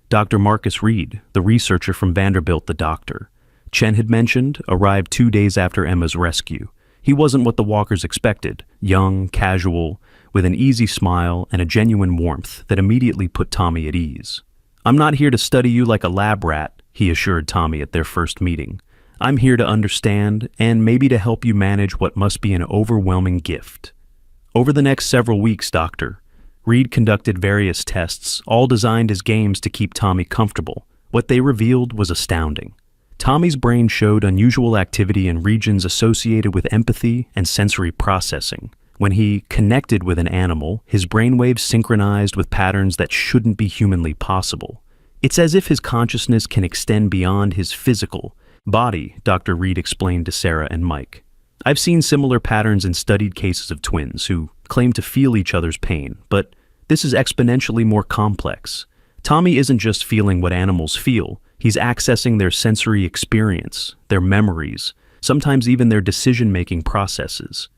Dr. Marcus Reed, the researcher from Vanderbilt, the doctor, Chen had mentioned, arrived 2 days after Emma's rescue. He wasn't what the walkers expected, young, casual, with an easy smile and a genuine warmth that immediately put Tommy at ease. "I'm not here to study you like a lab rat," he assured Tommy at their first meeting. "I'm here to understand and maybe to help you manage what must be an overwhelming gift." Over the next several weeks, Doctor, Reed conducted various tests, all designed as games to keep Tommy comfortable. What they revealed was astounding. Tommy's brain showed unusual activity in regions associated with empathy and sensory processing. When he connected with an animal, his brainwaves synchronized with patterns that shouldn't be humanly possible. It's as if his consciousness can extend beyond his physical body, Dr. Reed explained to Sarah and Mike. "I've seen similar patterns in studied cases of twins who claim to feel each other's pain, but this is exponentially more complex. Tommy isn't just feeling what animals feel. He's accessing their sensory experience, their memories, sometimes even their decision-making processes."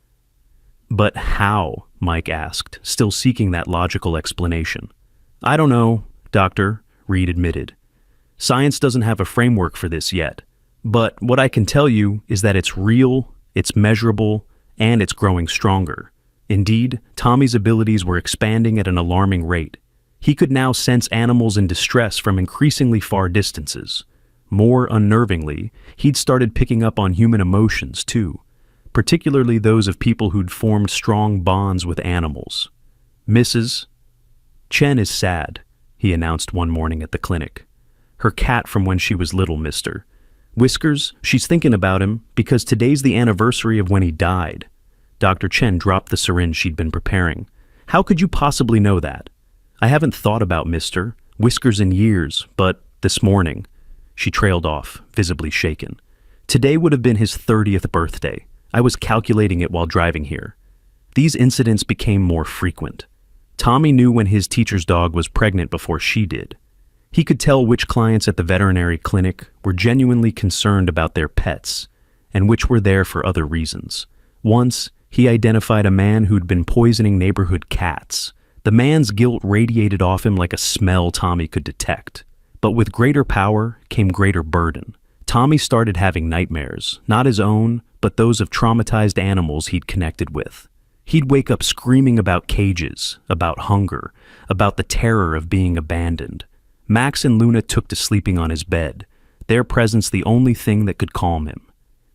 "But how?" Mike asked, still seeking that logical explanation. "I don't know, Doctor," Reed admitted. "Science doesn't have a framework for this yet. But what I can tell you is that it's real, it's measurable, and it's growing stronger." Indeed, Tommy's abilities were expanding at an alarming rate. He could now sense animals in distress from increasingly far distances. More unnervingly, he'd started picking up on human emotions, too, particularly those of people who'd formed strong bonds with animals. "Mrs. "Chen is sad," he announced one morning at the clinic. "Her cat from when she was little, mister. Whiskers, she's thinking about him because today's the anniversary of when he died." Dr. Chen dropped the syringe she'd been preparing. "How could you possibly know that?" "I haven't thought about Mr. Whiskers in years, but this morning." She trailed off, visibly shaken. "Today would have been his 30th birthday. I was calculating it while driving here." These incidents became more frequent. Tommy knew when his teacher's dog was pregnant before she did. He could tell which clients at the veterinary clinic were genuinely concerned about their pets and which were there for other reasons. Once, he identified a man who'd been poisoning neighborhood cats. The man's guilt radiated off him like a smell Tommy could detect. But with greater power came greater burden. Tommy started having nightmares, not his own, but those of traumatized animals he'd connected with. He'd wake up screaming about cages, about hunger, about the terror of being abandoned. Max and Luna took to sleeping on his bed, their presence the only thing that could calm him.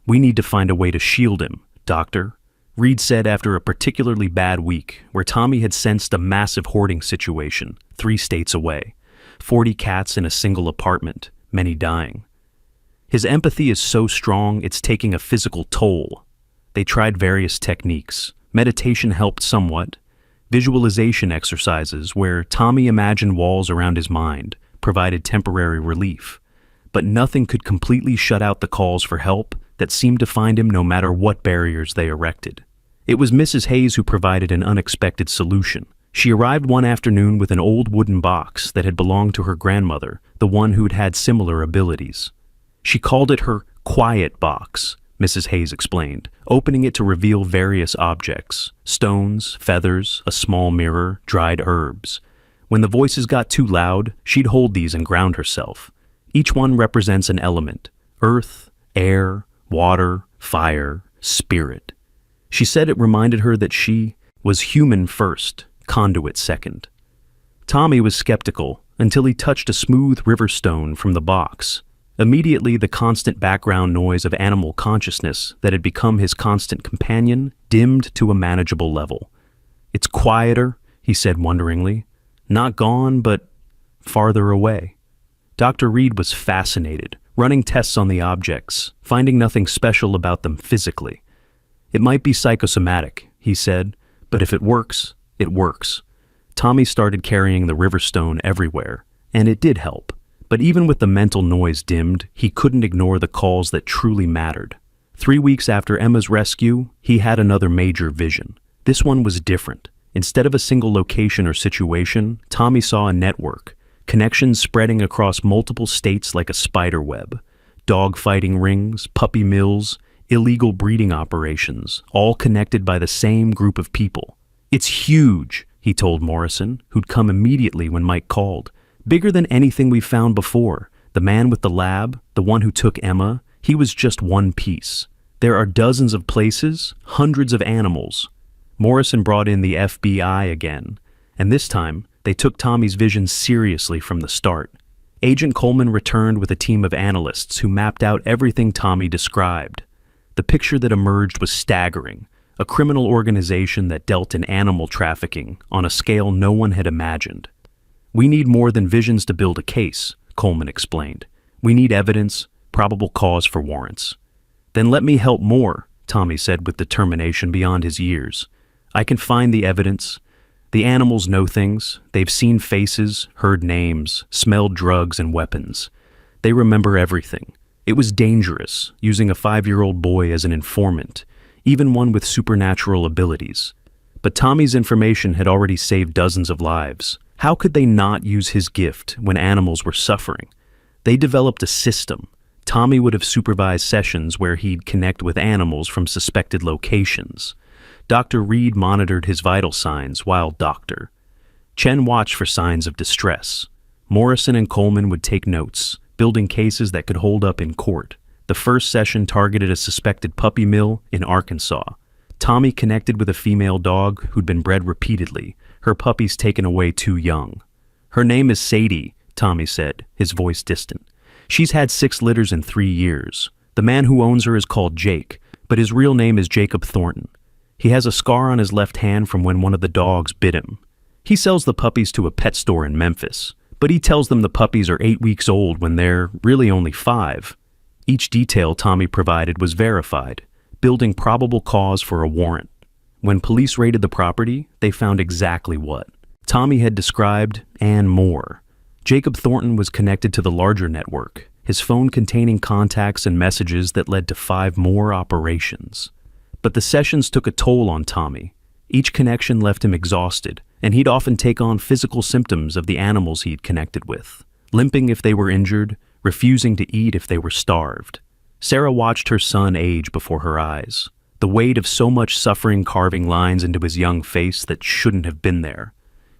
"We need to find a way to shield him, Doctor," Reed said after a particularly bad week where Tommy had sensed a massive hoarding situation 3 states away. 40 cats in a single apartment, many dying. His empathy is so strong it's taking a physical toll. They tried various techniques. Meditation helped somewhat. Visualization exercises where Tommy imagined walls around his mind provided temporary relief. But nothing could completely shut out the calls for help that seemed to find him no matter what barriers they erected. It was Mrs. Hayes who provided an unexpected solution. She arrived one afternoon with an old wooden box that had belonged to her grandmother, the one who'd had similar abilities. She called it her quiet box, Mrs. Hayes explained, opening it to reveal various objects: stones, feathers, a small mirror, dried herbs. When the voices got too loud, she'd hold these and ground herself. Each one represents an element: earth, air, water, fire, spirit. She said it reminded her that she was human first, conduit second. Tommy was skeptical until he touched a smooth river stone from the box. Immediately, the constant background noise of animal consciousness that had become his constant companion dimmed to a manageable level. "It's quieter," he said wonderingly. "Not gone, but farther away." Dr. Reed was fascinated, running tests on the objects, finding nothing special about them physically. "It might be psychosomatic," he said, "but if it works, it works." Tommy started carrying the river stone everywhere, and it did help. But even with the mental noise dimmed, he couldn't ignore the calls that truly mattered. 3 weeks after Emma's rescue, he had another major vision. This one was different. Instead of a single location or situation, Tommy saw a network, connections spreading across multiple states like a spider web. Dog-fighting rings, puppy mills, illegal breeding operations, all connected by the same group of people. "It's huge," he told Morrison, who'd come immediately when Mike called. "Bigger than anything we've found before. The man with the lab, the one who took Emma, he was just one piece. There are dozens of places, hundreds of animals." Morrison brought in the FBI again, and this time they took Tommy's vision seriously from the start. Agent Coleman returned with a team of analysts who mapped out everything Tommy described. The picture that emerged was staggering, a criminal organization that dealt in animal trafficking on a scale no one had imagined. "We need more than visions to build a case," Coleman explained. "We need evidence, probable cause for warrants." "Then let me help more," Tommy said with determination beyond his years. "I can find the evidence. The animals know things. They've seen faces, heard names, smelled drugs and weapons. They remember everything. It was dangerous, using a 5-year-old boy as an informant, even one with supernatural abilities. But Tommy's information had already saved dozens of lives. How could they not use his gift when animals were suffering? They developed a system. Tommy would have supervised sessions where he'd connect with animals from suspected locations. Dr. Reed monitored his vital signs while Dr. Chen watched for signs of distress. Morrison and Coleman would take notes, building cases that could hold up in court. The first session targeted a suspected puppy mill in Arkansas. Tommy connected with a female dog who'd been bred repeatedly, her puppies taken away too young. "Her name is Sadie," Tommy said, his voice distant. "She's had 6 litters in 3 years. The man who owns her is called Jake, but his real name is Jacob Thornton. He has a scar on his left hand from when one of the dogs bit him. He sells the puppies to a pet store in Memphis, but he tells them the puppies are 8 weeks old when they're really only 5. Each detail Tommy provided was verified, building probable cause for a warrant. When police raided the property, they found exactly what Tommy had described and more. Jacob Thornton was connected to the larger network, his phone containing contacts and messages that led to 5 more operations. But the sessions took a toll on Tommy. Each connection left him exhausted, and he'd often take on physical symptoms of the animals he'd connected with, limping if they were injured, refusing to eat if they were starved. Sarah watched her son age before her eyes, the weight of so much suffering carving lines into his young face that shouldn't have been there.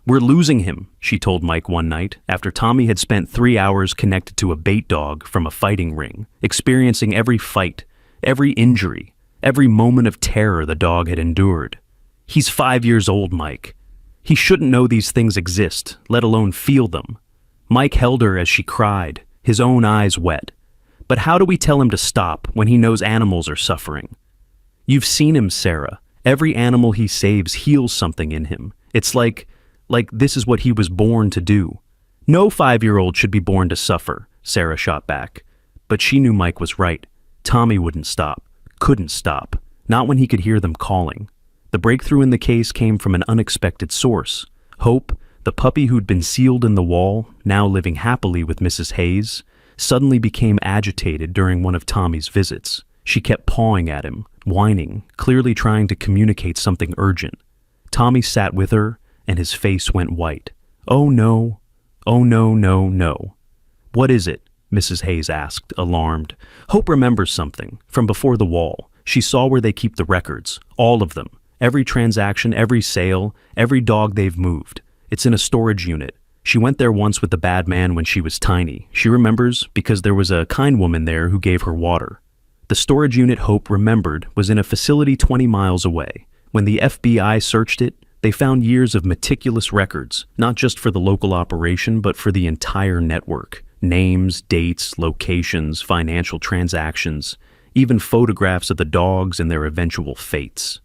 "We're losing him," she told Mike one night, after Tommy had spent 3 hours connected to a bait dog from a fighting ring, experiencing every fight, every injury, every moment of terror the dog had endured. "He's 5 years old, Mike. He shouldn't know these things exist, let alone feel them." Mike held her as she cried, his own eyes wet. "But how do we tell him to stop when he knows animals are suffering?" "You've seen him, Sarah. Every animal he saves heals something in him. It's like this is what he was born to do." "No 5-year-old should be born to suffer," Sarah shot back. But she knew Mike was right. Tommy wouldn't stop, couldn't stop, not when he could hear them calling. The breakthrough in the case came from an unexpected source. Hope, the puppy who'd been sealed in the wall, now living happily with Mrs. Hayes, suddenly became agitated during one of Tommy's visits. She kept pawing at him, whining, clearly trying to communicate something urgent. Tommy sat with her, and his face went white. "Oh no, oh no, no, no." "What is it?" Mrs. Hayes asked, alarmed. Hope remembers something. From before the wall, she saw where they keep the records, all of them. Every transaction, every sale, every dog they've moved. It's in a storage unit. She went there once with the bad man when she was tiny. She remembers because there was a kind woman there who gave her water. The storage unit Hope remembered was in a facility 20 miles away. When the FBI searched it, they found years of meticulous records, not just for the local operation, but for the entire network. Names, dates, locations, financial transactions, even photographs of the dogs and their eventual fates.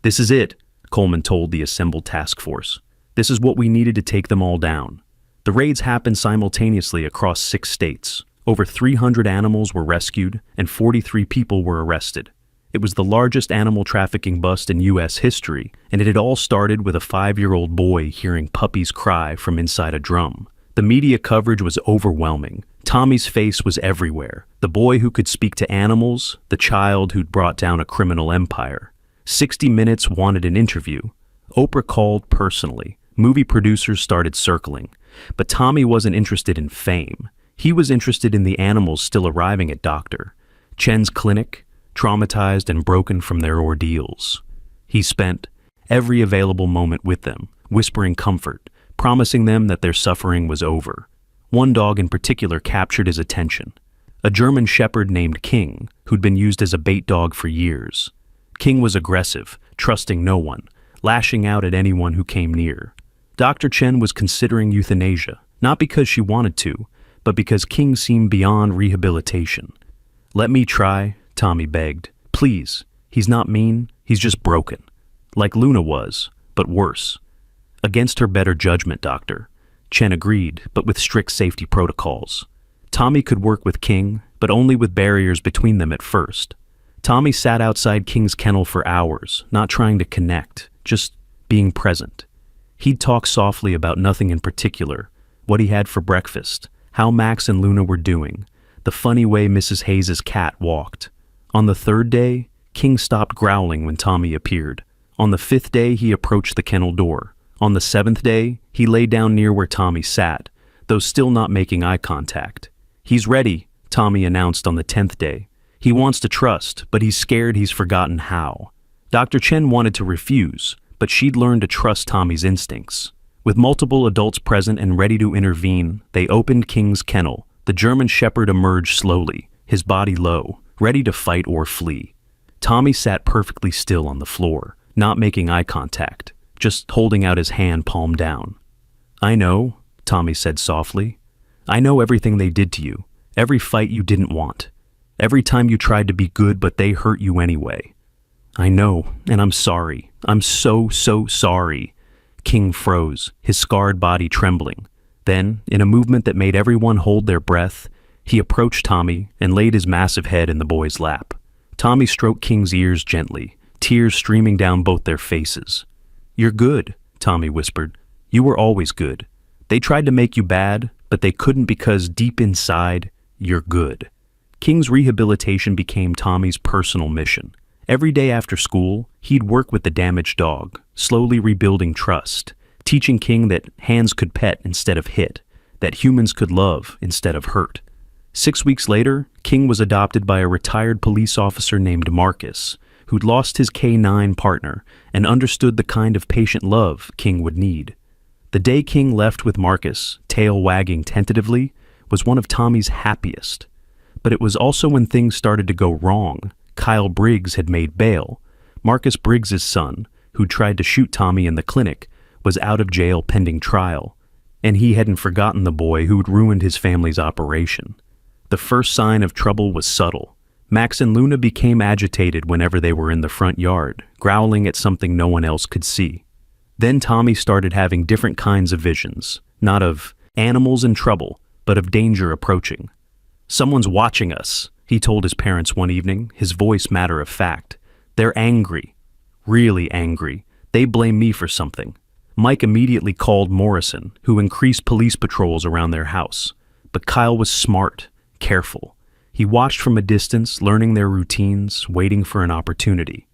"This is it," Coleman told the assembled task force. "This is what we needed to take them all down." The raids happened simultaneously across 6 states. Over 300 animals were rescued, and 43 people were arrested. It was the largest animal trafficking bust in U.S. history, and it had all started with a 5-year-old boy hearing puppies cry from inside a drum. The media coverage was overwhelming. Tommy's face was everywhere. The boy who could speak to animals, the child who'd brought down a criminal empire. 60 Minutes wanted an interview. Oprah called personally. Movie producers started circling. But Tommy wasn't interested in fame. He was interested in the animals still arriving at Dr. Chen's clinic, traumatized and broken from their ordeals. He spent every available moment with them, whispering comfort, promising them that their suffering was over. One dog in particular captured his attention. A German shepherd named King, who'd been used as a bait dog for years. King was aggressive, trusting no one, lashing out at anyone who came near. Dr. Chen was considering euthanasia, not because she wanted to, but because King seemed beyond rehabilitation. "Let me try," Tommy begged. "Please, he's not mean, he's just broken. Like Luna was, but worse." "Against her better judgment, Doctor." Chen agreed, but with strict safety protocols. Tommy could work with King, but only with barriers between them at first. Tommy sat outside King's kennel for hours, not trying to connect, just being present. He'd talk softly about nothing in particular, what he had for breakfast, how Max and Luna were doing, the funny way Mrs. Hayes' cat walked. On the 3rd day, King stopped growling when Tommy appeared. On the 5th day, he approached the kennel door. On the 7th day, he lay down near where Tommy sat, though still not making eye contact. "He's ready," Tommy announced on the 10th day. "He wants to trust, but he's scared he's forgotten how." Dr. Chen wanted to refuse, but she'd learned to trust Tommy's instincts. With multiple adults present and ready to intervene, they opened King's kennel. The German shepherd emerged slowly, his body low, ready to fight or flee. Tommy sat perfectly still on the floor, not making eye contact, just holding out his hand palm down. "I know," Tommy said softly. "I know everything they did to you, every fight you didn't want, every time you tried to be good but they hurt you anyway. I know, and I'm sorry. I'm so sorry." King froze, his scarred body trembling. Then, in a movement that made everyone hold their breath, he approached Tommy and laid his massive head in the boy's lap. Tommy stroked King's ears gently, tears streaming down both their faces. "You're good," Tommy whispered. "You were always good. They tried to make you bad, but they couldn't because deep inside, you're good." King's rehabilitation became Tommy's personal mission. Every day after school, he'd work with the damaged dog, slowly rebuilding trust, teaching King that hands could pet instead of hit, that humans could love instead of hurt. 6 weeks later, King was adopted by a retired police officer named Marcus, who'd lost his K9 partner and understood the kind of patient love King would need. The day King left with Marcus, tail wagging tentatively, was one of Tommy's happiest. But it was also when things started to go wrong. Kyle Briggs had made bail. Marcus Briggs's son, who tried to shoot Tommy in the clinic, was out of jail pending trial, and he hadn't forgotten the boy who'd ruined his family's operation. The first sign of trouble was subtle. Max and Luna became agitated whenever they were in the front yard, growling at something no one else could see. Then Tommy started having different kinds of visions, not of animals in trouble, but of danger approaching. "Someone's watching us," he told his parents one evening, his voice matter of fact. "They're angry. Really angry. They blame me for something." Mike immediately called Morrison, who increased police patrols around their house. But Kyle was smart, careful. He watched from a distance, learning their routines, waiting for an opportunity.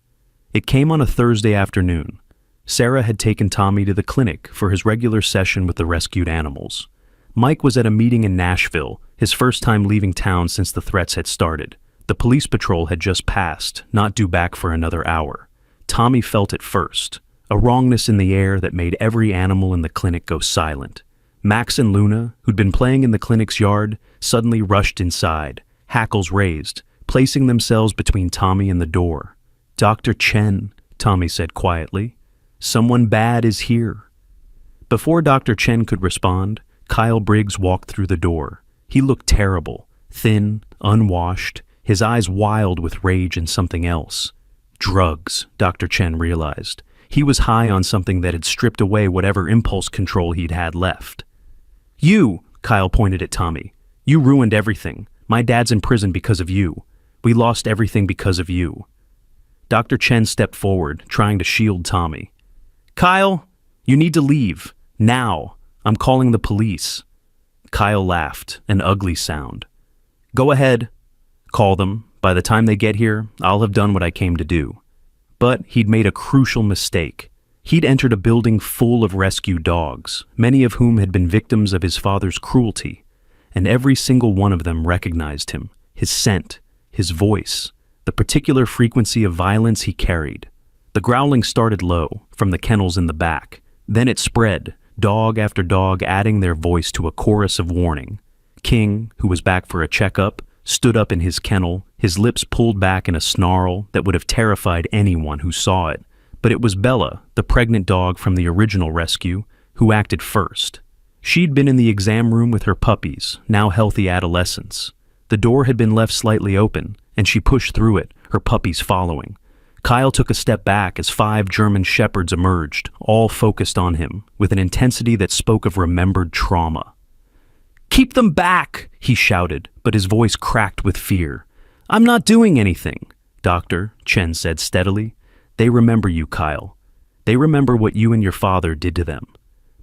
It came on a Thursday afternoon. Sarah had taken Tommy to the clinic for his regular session with the rescued animals. Mike was at a meeting in Nashville, his first time leaving town since the threats had started. The police patrol had just passed, not due back for another hour. Tommy felt it first, a wrongness in the air that made every animal in the clinic go silent. Max and Luna, who'd been playing in the clinic's yard, suddenly rushed inside, hackles raised, placing themselves between Tommy and the door. "Dr. Chen," Tommy said quietly, "someone bad is here." Before Dr. Chen could respond, Kyle Briggs walked through the door. He looked terrible, thin, unwashed, his eyes wild with rage and something else. Drugs, Dr. Chen realized. He was high on something that had stripped away whatever impulse control he'd had left. "You," Kyle pointed at Tommy. "You ruined everything. My dad's in prison because of you. We lost everything because of you." Dr. Chen stepped forward, trying to shield Tommy. "Kyle, you need to leave. Now. I'm calling the police." Kyle laughed, an ugly sound. "Go ahead. Call them. By the time they get here, I'll have done what I came to do." But he'd made a crucial mistake. He'd entered a building full of rescued dogs, many of whom had been victims of his father's cruelty, and every single one of them recognized him, his scent, his voice, the particular frequency of violence he carried. The growling started low, from the kennels in the back. Then it spread, dog after dog adding their voice to a chorus of warning. King, who was back for a checkup, stood up in his kennel, his lips pulled back in a snarl that would have terrified anyone who saw it. But it was Bella, the pregnant dog from the original rescue, who acted first. She'd been in the exam room with her puppies, now healthy adolescents. The door had been left slightly open, and she pushed through it, her puppies following. Kyle took a step back as 5 German shepherds emerged, all focused on him, with an intensity that spoke of remembered trauma. "Keep them back!" he shouted, but his voice cracked with fear. "I'm not doing anything," Dr. Chen said steadily. "They remember you, Kyle. They remember what you and your father did to them."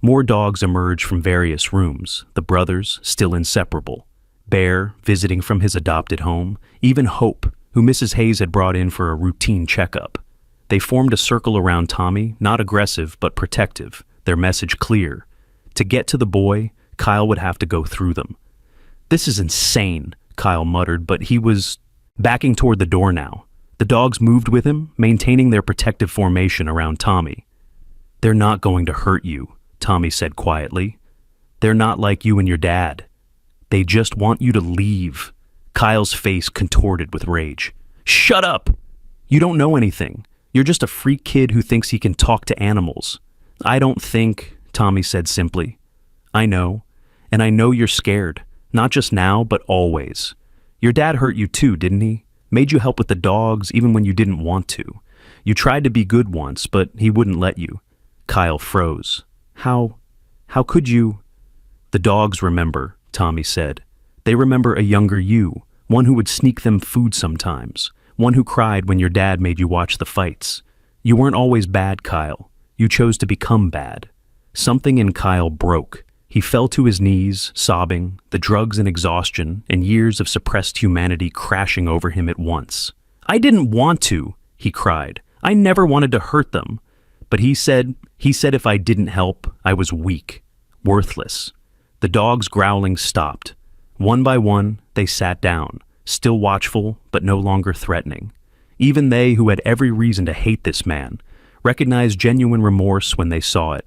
More dogs emerged from various rooms, the brothers still inseparable. Bear, visiting from his adopted home, even Hope, who Mrs. Hayes had brought in for a routine checkup. They formed a circle around Tommy, not aggressive but protective, their message clear. To get to the boy, Kyle would have to go through them. "This is insane," Kyle muttered, but he was backing toward the door now. The dogs moved with him, maintaining their protective formation around Tommy. "They're not going to hurt you," Tommy said quietly. "They're not like you and your dad. They just want you to leave." Kyle's face contorted with rage. "Shut up! You don't know anything. You're just a freak kid who thinks he can talk to animals." "I don't think," Tommy said simply. "I know, and I know you're scared, not just now, but always. Your dad hurt you too, didn't he? Made you help with the dogs even when you didn't want to. You tried to be good once, but he wouldn't let you." Kyle froze. How could you? The dogs remember, Tommy said. They remember a younger you, one who would sneak them food sometimes, one who cried when your dad made you watch the fights. You weren't always bad, Kyle. You chose to become bad. Something in Kyle broke. He fell to his knees, sobbing, the drugs and exhaustion and years of suppressed humanity crashing over him at once. I didn't want to, he cried. I never wanted to hurt them. But he said if I didn't help, I was weak, worthless. The dogs' growling stopped. One by one, they sat down, still watchful, but no longer threatening. Even they, who had every reason to hate this man, recognized genuine remorse when they saw it.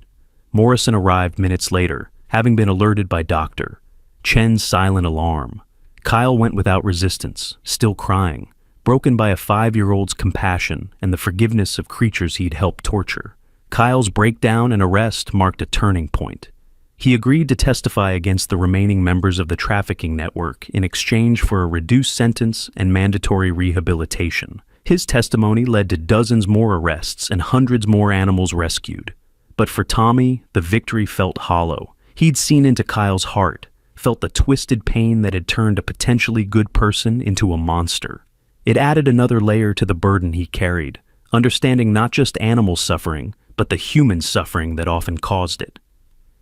Morrison arrived minutes later, having been alerted by Doctor Chen's silent alarm. Kyle went without resistance, still crying, broken by a 5-year-old's compassion and the forgiveness of creatures he'd helped torture. Kyle's breakdown and arrest marked a turning point. He agreed to testify against the remaining members of the trafficking network in exchange for a reduced sentence and mandatory rehabilitation. His testimony led to dozens more arrests and hundreds more animals rescued. But for Tommy, the victory felt hollow. He'd seen into Kyle's heart, felt the twisted pain that had turned a potentially good person into a monster. It added another layer to the burden he carried, understanding not just animal suffering, but the human suffering that often caused it.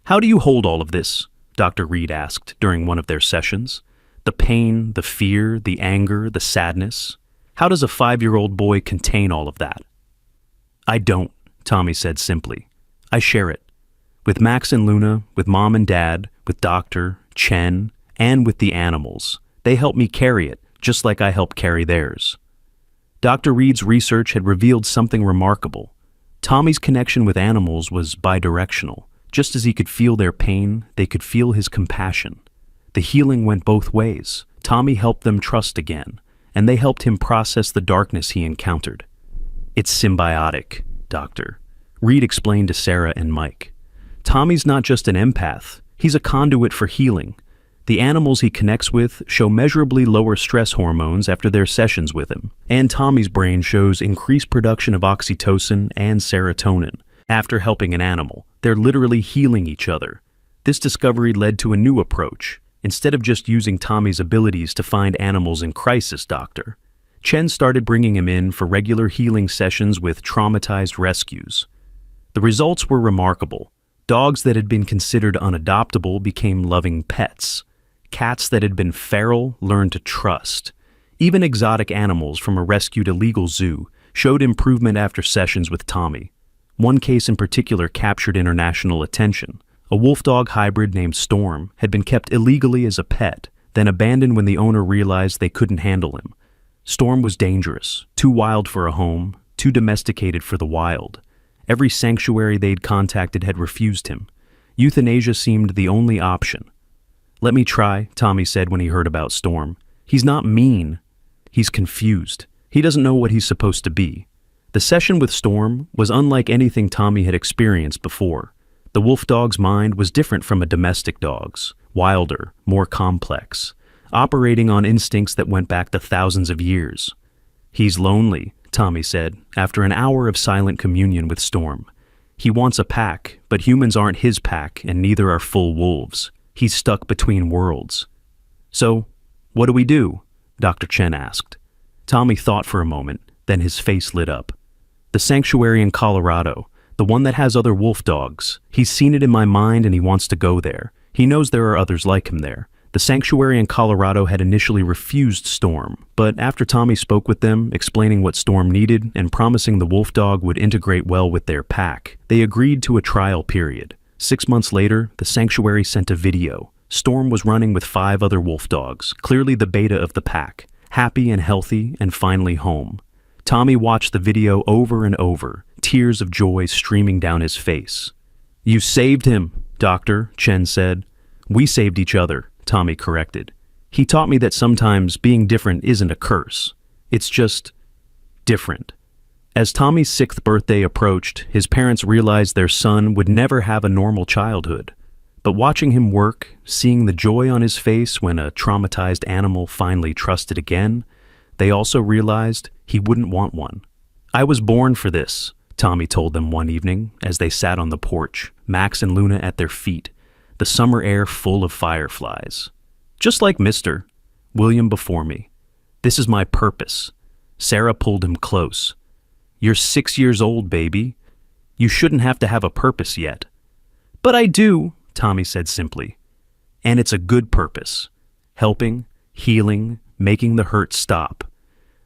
How do you hold all of this? Dr. Reed asked during one of their sessions. The pain, the fear, the anger, the sadness. How does a 5-year-old boy contain all of that? I don't, Tommy said simply. I share it. With Max and Luna, with Mom and Dad, with Dr. Chen, and with the animals. They help me carry it, just like I help carry theirs. Dr. Reed's research had revealed something remarkable. Tommy's connection with animals was bidirectional. Just as he could feel their pain, they could feel his compassion. The healing went both ways. Tommy helped them trust again, and they helped him process the darkness he encountered. It's symbiotic, Doctor. Reed explained to Sarah and Mike. Tommy's not just an empath, he's a conduit for healing. The animals he connects with show measurably lower stress hormones after their sessions with him, and Tommy's brain shows increased production of oxytocin and serotonin. After helping an animal, they're literally healing each other. This discovery led to a new approach. Instead of just using Tommy's abilities to find animals in crisis, Doctor Chen started bringing him in for regular healing sessions with traumatized rescues. The results were remarkable. Dogs that had been considered unadoptable became loving pets. Cats that had been feral learned to trust. Even exotic animals from a rescued illegal zoo showed improvement after sessions with Tommy. One case in particular captured international attention. A wolf-dog hybrid named Storm had been kept illegally as a pet, then abandoned when the owner realized they couldn't handle him. Storm was dangerous, too wild for a home, too domesticated for the wild. Every sanctuary they'd contacted had refused him. Euthanasia seemed the only option. Let me try, Tommy said when he heard about Storm. He's not mean. He's confused. He doesn't know what he's supposed to be. The session with Storm was unlike anything Tommy had experienced before. The wolf dog's mind was different from a domestic dog's, wilder, more complex, operating on instincts that went back to thousands of years. He's lonely, Tommy said, after an hour of silent communion with Storm. He wants a pack, but humans aren't his pack, and neither are full wolves. He's stuck between worlds. So, what do we do? Dr. Chen asked. Tommy thought for a moment, then his face lit up. The sanctuary in Colorado, the one that has other wolf dogs. He's seen it in my mind and he wants to go there. He knows there are others like him there. The sanctuary in Colorado had initially refused Storm, but after Tommy spoke with them, explaining what Storm needed and promising the wolf dog would integrate well with their pack, they agreed to a trial period. 6 months later, the sanctuary sent a video. Storm was running with 5 other wolf dogs, clearly the beta of the pack, happy and healthy and finally home. Tommy watched the video over and over, tears of joy streaming down his face. You saved him, Doctor, Chen said. We saved each other, Tommy corrected. He taught me that sometimes being different isn't a curse. It's just different. As Tommy's 6th birthday approached, his parents realized their son would never have a normal childhood. But watching him work, seeing the joy on his face when a traumatized animal finally trusted again, they also realized he wouldn't want one. I was born for this, Tommy told them one evening as they sat on the porch, Max and Luna at their feet, the summer air full of fireflies. Just like Mr. William before me. This is my purpose. Sarah pulled him close. You're 6 years old, baby. You shouldn't have to have a purpose yet. But I do, Tommy said simply. And it's a good purpose. Helping, healing, making the hurt stop.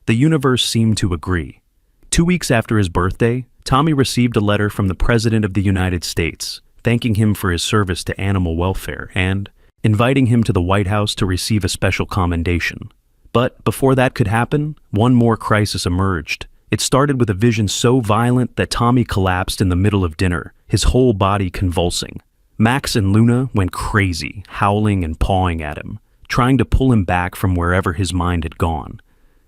The universe seemed to agree. 2 weeks after his birthday, Tommy received a letter from the President of the United States, thanking him for his service to animal welfare and inviting him to the White House to receive a special commendation. But before that could happen, one more crisis emerged. It started with a vision so violent that Tommy collapsed in the middle of dinner, his whole body convulsing. Max and Luna went crazy, howling and pawing at him, trying to pull him back from wherever his mind had gone.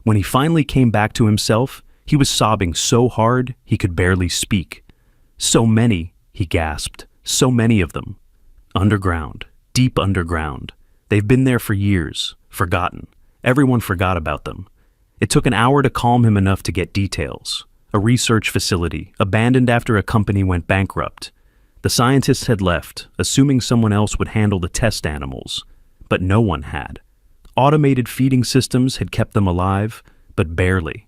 When he finally came back to himself, he was sobbing so hard he could barely speak. So many, he gasped, so many of them. Underground, deep underground. They've been there for years, forgotten. Everyone forgot about them. It took an hour to calm him enough to get details. A research facility, abandoned after a company went bankrupt. The scientists had left, assuming someone else would handle the test animals. But no one had. Automated feeding systems had kept them alive, but barely.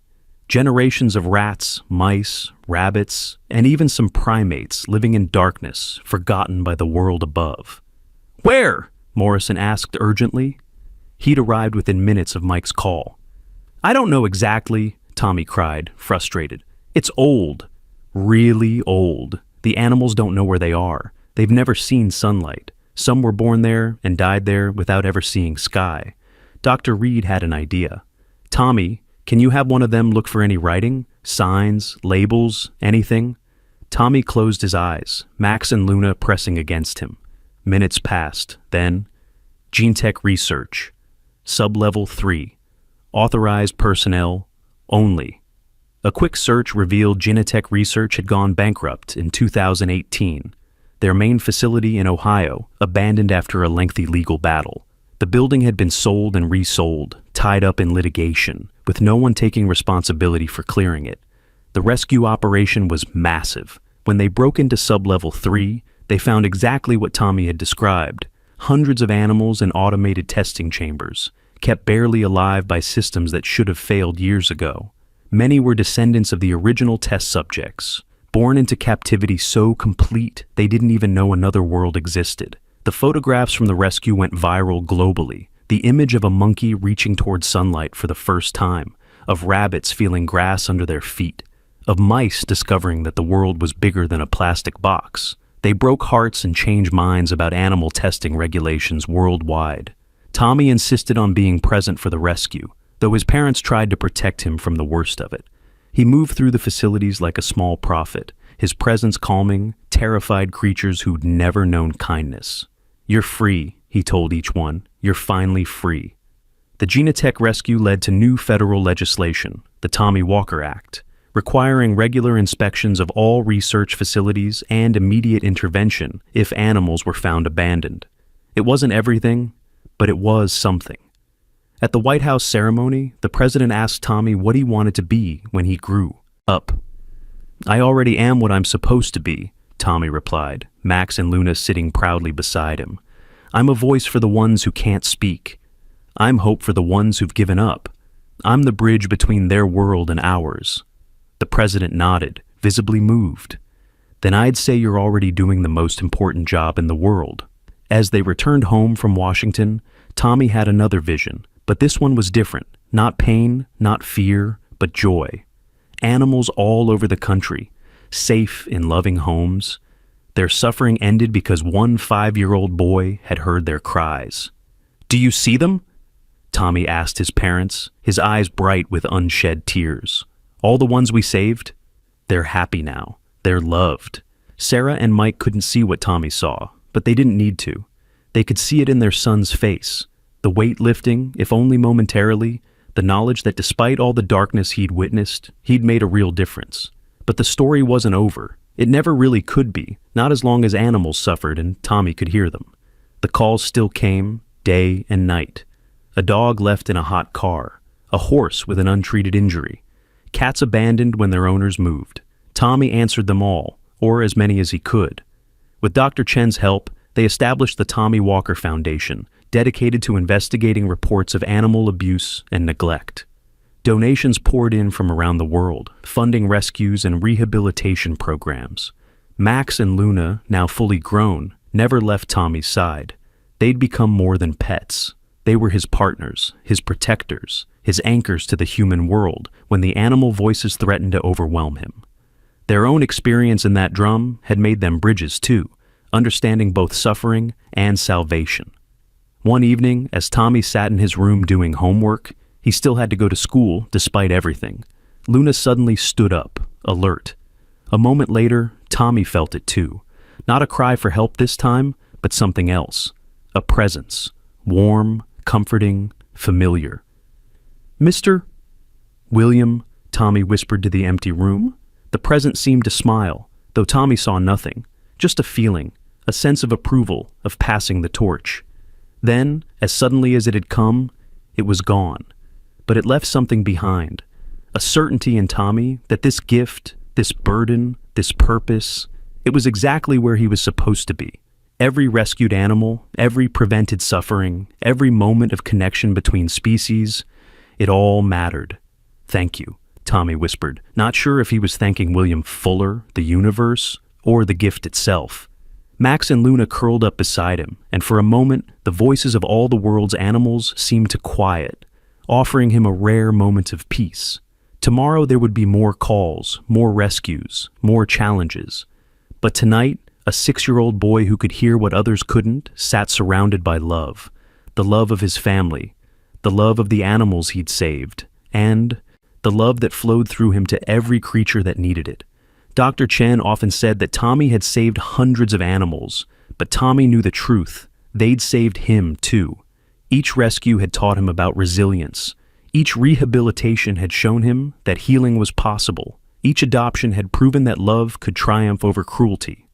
Generations of rats, mice, rabbits, and even some primates living in darkness, forgotten by the world above. Where? Morrison asked urgently. He'd arrived within minutes of Mike's call. I don't know exactly, Tommy cried, frustrated. It's old. Really old. The animals don't know where they are. They've never seen sunlight. Some were born there and died there without ever seeing sky. Dr. Reed had an idea. Tommy, can you have one of them look for any writing? Signs, labels, anything? Tommy closed his eyes, Max and Luna pressing against him. Minutes passed. Then, GeneTech research. Sublevel 3. Authorized personnel only. A quick search revealed GeneTech Research had gone bankrupt in 2018. Their main facility in Ohio, abandoned after a lengthy legal battle. The building had been sold and resold, tied up in litigation, with no one taking responsibility for clearing it. The rescue operation was massive. When they broke into Sublevel 3, they found exactly what Tommy had described. Hundreds of animals in automated testing chambers, kept barely alive by systems that should have failed years ago. Many were descendants of the original test subjects, born into captivity so complete they didn't even know another world existed. The photographs from the rescue went viral globally. The image of a monkey reaching toward sunlight for the first time, of rabbits feeling grass under their feet, of mice discovering that the world was bigger than a plastic box. They broke hearts and changed minds about animal testing regulations worldwide. Tommy insisted on being present for the rescue, though his parents tried to protect him from the worst of it. He moved through the facilities like a small prophet, his presence calming terrified creatures who'd never known kindness. You're free, he told each one. You're finally free. The GeneTech rescue led to new federal legislation, the Tommy Walker Act, requiring regular inspections of all research facilities and immediate intervention if animals were found abandoned. It wasn't everything, but it was something. At the White House ceremony, the president asked Tommy what he wanted to be when he grew up. I already am what I'm supposed to be, Tommy replied, Max and Luna sitting proudly beside him. I'm a voice for the ones who can't speak. I'm hope for the ones who've given up. I'm the bridge between their world and ours. The president nodded, visibly moved. Then I'd say you're already doing the most important job in the world. As they returned home from Washington, Tommy had another vision, but this one was different. Not pain, not fear, but joy. Animals all over the country, safe in loving homes. Their suffering ended because one 5-year-old boy had heard their cries. Do you see them? Tommy asked his parents, his eyes bright with unshed tears. All the ones we saved? They're happy now. They're loved. Sarah and Mike couldn't see what Tommy saw, but they didn't need to. They could see it in their son's face. The weight lifting, if only momentarily, the knowledge that despite all the darkness he'd witnessed, he'd made a real difference. But the story wasn't over. It never really could be, not as long as animals suffered and Tommy could hear them. The calls still came, day and night. A dog left in a hot car, a horse with an untreated injury, cats abandoned when their owners moved. Tommy answered them all, or as many as he could. With Dr. Chen's help, they established the Tommy Walker Foundation, dedicated to investigating reports of animal abuse and neglect. Donations poured in from around the world, funding rescues and rehabilitation programs. Max and Luna, now fully grown, never left Tommy's side. They'd become more than pets. They were his partners, his protectors, his anchors to the human world when the animal voices threatened to overwhelm him. Their own experience in that drum had made them bridges too, understanding both suffering and salvation. One evening, as Tommy sat in his room doing homework, he still had to go to school despite everything. Luna suddenly stood up, alert. A moment later, Tommy felt it too. Not a cry for help this time, but something else. A presence. Warm, comforting, familiar. "Mr. William," Tommy whispered to the empty room. The presence seemed to smile, though Tommy saw nothing. Just a feeling, a sense of approval, of passing the torch. Then, as suddenly as it had come, it was gone. But it left something behind. A certainty in Tommy that this gift, this burden, this purpose, it was exactly where he was supposed to be. Every rescued animal, every prevented suffering, every moment of connection between species, it all mattered. "Thank you," Tommy whispered, not sure if he was thanking William Fuller, the universe, or the gift itself. Max and Luna curled up beside him, and for a moment, the voices of all the world's animals seemed to quiet, offering him a rare moment of peace. Tomorrow there would be more calls, more rescues, more challenges. But tonight, a 6-year-old boy who could hear what others couldn't sat surrounded by love. The love of his family, the love of the animals he'd saved, and the love that flowed through him to every creature that needed it. Dr. Chen often said that Tommy had saved hundreds of animals, but Tommy knew the truth. They'd saved him too. Each rescue had taught him about resilience. Each rehabilitation had shown him that healing was possible. Each adoption had proven that love could triumph over cruelty.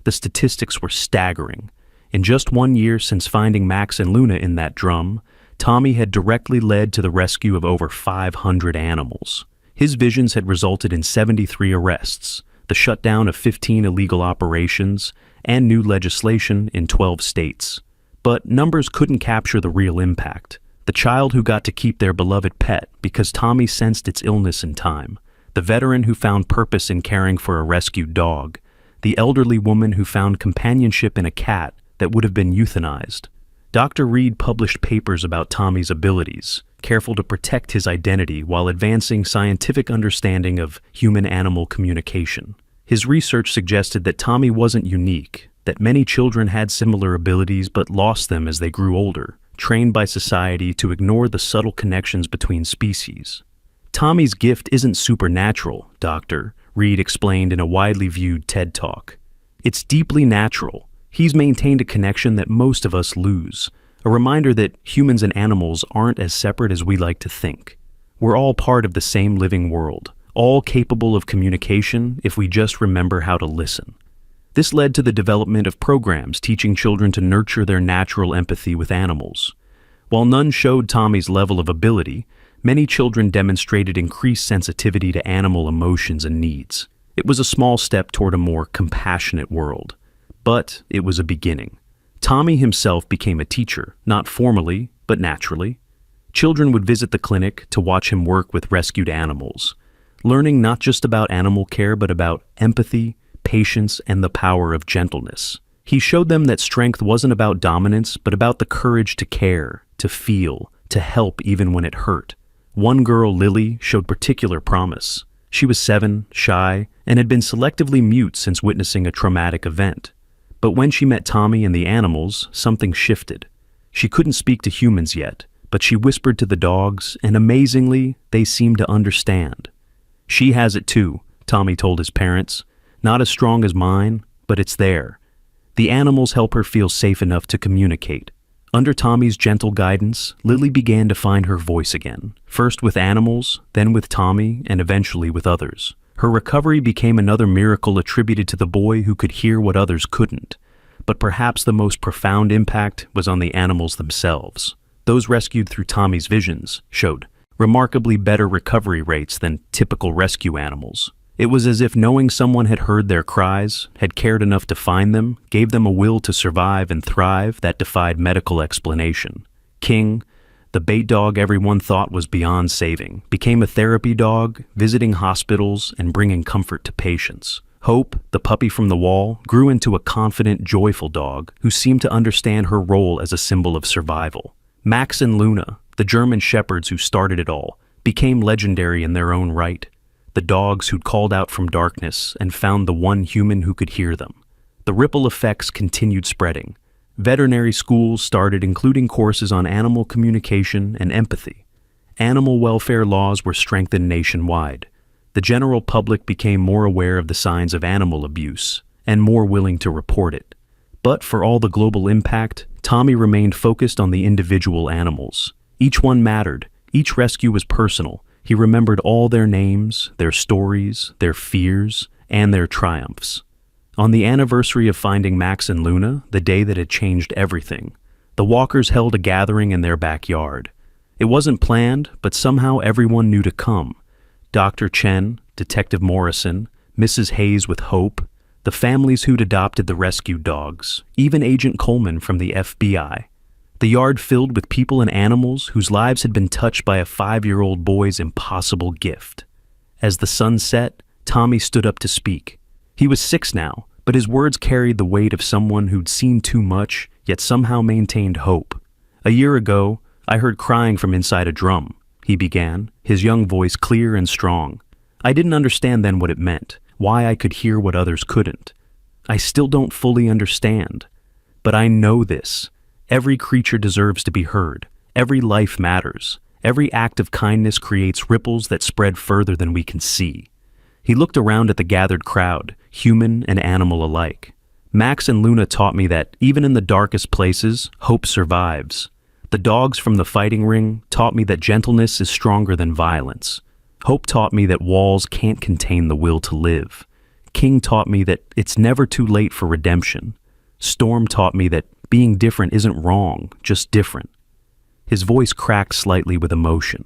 The statistics were staggering. In just 1 year since finding Max and Luna in that drum, Tommy had directly led to the rescue of over 500 animals. His visions had resulted in 73 arrests, the shutdown of 15 illegal operations, and new legislation in 12 states. But numbers couldn't capture the real impact. The child who got to keep their beloved pet because Tommy sensed its illness in time. The veteran who found purpose in caring for a rescued dog. The elderly woman who found companionship in a cat that would have been euthanized. Dr. Reed published papers about Tommy's abilities, careful to protect his identity while advancing scientific understanding of human-animal communication. His research suggested that Tommy wasn't unique, that many children had similar abilities but lost them as they grew older, trained by society to ignore the subtle connections between species. "Tommy's gift isn't supernatural, Doctor," Reed explained in a widely viewed TED Talk. "It's deeply natural. He's maintained a connection that most of us lose, a reminder that humans and animals aren't as separate as we like to think. We're all part of the same living world, all capable of communication if we just remember how to listen." This led to the development of programs teaching children to nurture their natural empathy with animals. While none showed Tommy's level of ability, many children demonstrated increased sensitivity to animal emotions and needs. It was a small step toward a more compassionate world. But it was a beginning. Tommy himself became a teacher, not formally, but naturally. Children would visit the clinic to watch him work with rescued animals, learning not just about animal care, but about empathy, patience, and the power of gentleness. He showed them that strength wasn't about dominance, but about the courage to care, to feel, to help even when it hurt. One girl, Lily, showed particular promise. She was 7, shy, and had been selectively mute since witnessing a traumatic event. But when she met Tommy and the animals, something shifted. She couldn't speak to humans yet, but she whispered to the dogs, and amazingly, they seemed to understand. "She has it too," Tommy told his parents. "Not as strong as mine, but it's there." The animals help her feel safe enough to communicate. Under Tommy's gentle guidance, Lily began to find her voice again, first with animals, then with Tommy, and eventually with others. Her recovery became another miracle attributed to the boy who could hear what others couldn't. But perhaps the most profound impact was on the animals themselves. Those rescued through Tommy's visions showed remarkably better recovery rates than typical rescue animals. It was as if knowing someone had heard their cries, had cared enough to find them, gave them a will to survive and thrive that defied medical explanation. King, the bait dog everyone thought was beyond saving, became a therapy dog, visiting hospitals and bringing comfort to patients. Hope, the puppy from the wall, grew into a confident, joyful dog who seemed to understand her role as a symbol of survival. Max and Luna, the German shepherds who started it all, became legendary in their own right. The dogs who'd called out from darkness and found the one human who could hear them. The ripple effects continued spreading. Veterinary schools started including courses on animal communication and empathy. Animal welfare laws were strengthened nationwide. The general public became more aware of the signs of animal abuse and more willing to report it. But for all the global impact, Tommy remained focused on the individual animals. Each one mattered. Each rescue was personal. He remembered all their names, their stories, their fears, and their triumphs. On the anniversary of finding Max and Luna, the day that had changed everything, the walkers held a gathering in their backyard. It wasn't planned, but somehow everyone knew to come. Dr. Chen, Detective Morrison, Mrs. Hayes with Hope, the families who'd adopted the rescued dogs, even Agent Coleman from the FBI. The yard filled with people and animals whose lives had been touched by a 5-year-old boy's impossible gift. As the sun set, Tommy stood up to speak. He was 6 now, but his words carried the weight of someone who'd seen too much, yet somehow maintained hope. "A year ago, I heard crying from inside a drum," he began, his young voice clear and strong. "I didn't understand then what it meant, why I could hear what others couldn't. I still don't fully understand. But I know this. Every creature deserves to be heard. Every life matters. Every act of kindness creates ripples that spread further than we can see." He looked around at the gathered crowd, human and animal alike. "Max and Luna taught me that, even in the darkest places, hope survives. The dogs from the fighting ring taught me that gentleness is stronger than violence. Hope taught me that walls can't contain the will to live. King taught me that it's never too late for redemption. Storm taught me that being different isn't wrong, just different." His voice cracked slightly with emotion.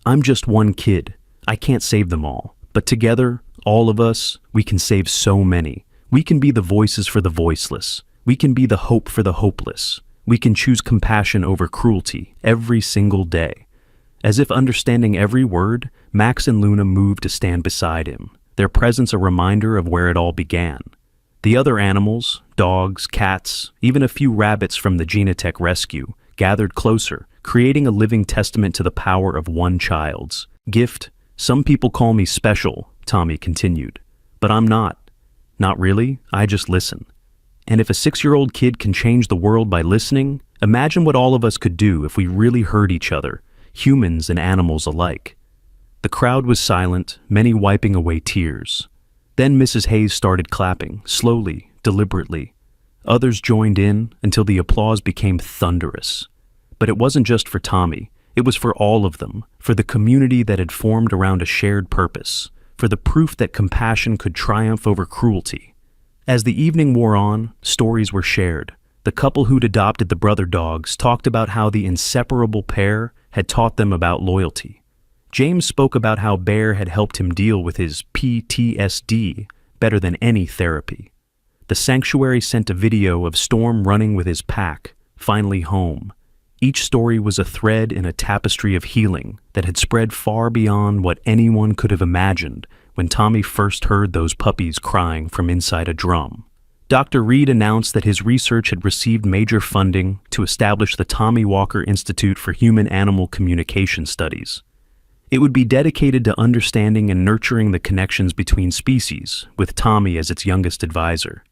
"I'm just one kid. I can't save them all. But together, all of us, we can save so many. We can be the voices for the voiceless. We can be the hope for the hopeless. We can choose compassion over cruelty every single day." As if understanding every word, Max and Luna moved to stand beside him, their presence a reminder of where it all began. The other animals, dogs, cats, even a few rabbits from the Genetech rescue, gathered closer, creating a living testament to the power of one child's gift. "Some people call me special," Tommy continued, "but I'm not. Not really, I just listen. And if a 6-year-old kid can change the world by listening, imagine what all of us could do if we really heard each other, humans and animals alike." The crowd was silent, many wiping away tears. Then Mrs. Hayes started clapping, slowly, deliberately. Others joined in until the applause became thunderous. But it wasn't just for Tommy. It was for all of them, for the community that had formed around a shared purpose, for the proof that compassion could triumph over cruelty. As the evening wore on, stories were shared. The couple who'd adopted the brother dogs talked about how the inseparable pair had taught them about loyalty. James spoke about how Bear had helped him deal with his PTSD better than any therapy. The sanctuary sent a video of Storm running with his pack, finally home. Each story was a thread in a tapestry of healing that had spread far beyond what anyone could have imagined when Tommy first heard those puppies crying from inside a drum. Dr. Reed announced that his research had received major funding to establish the Tommy Walker Institute for Human-Animal Communication Studies. It would be dedicated to understanding and nurturing the connections between species, with Tommy as its youngest advisor.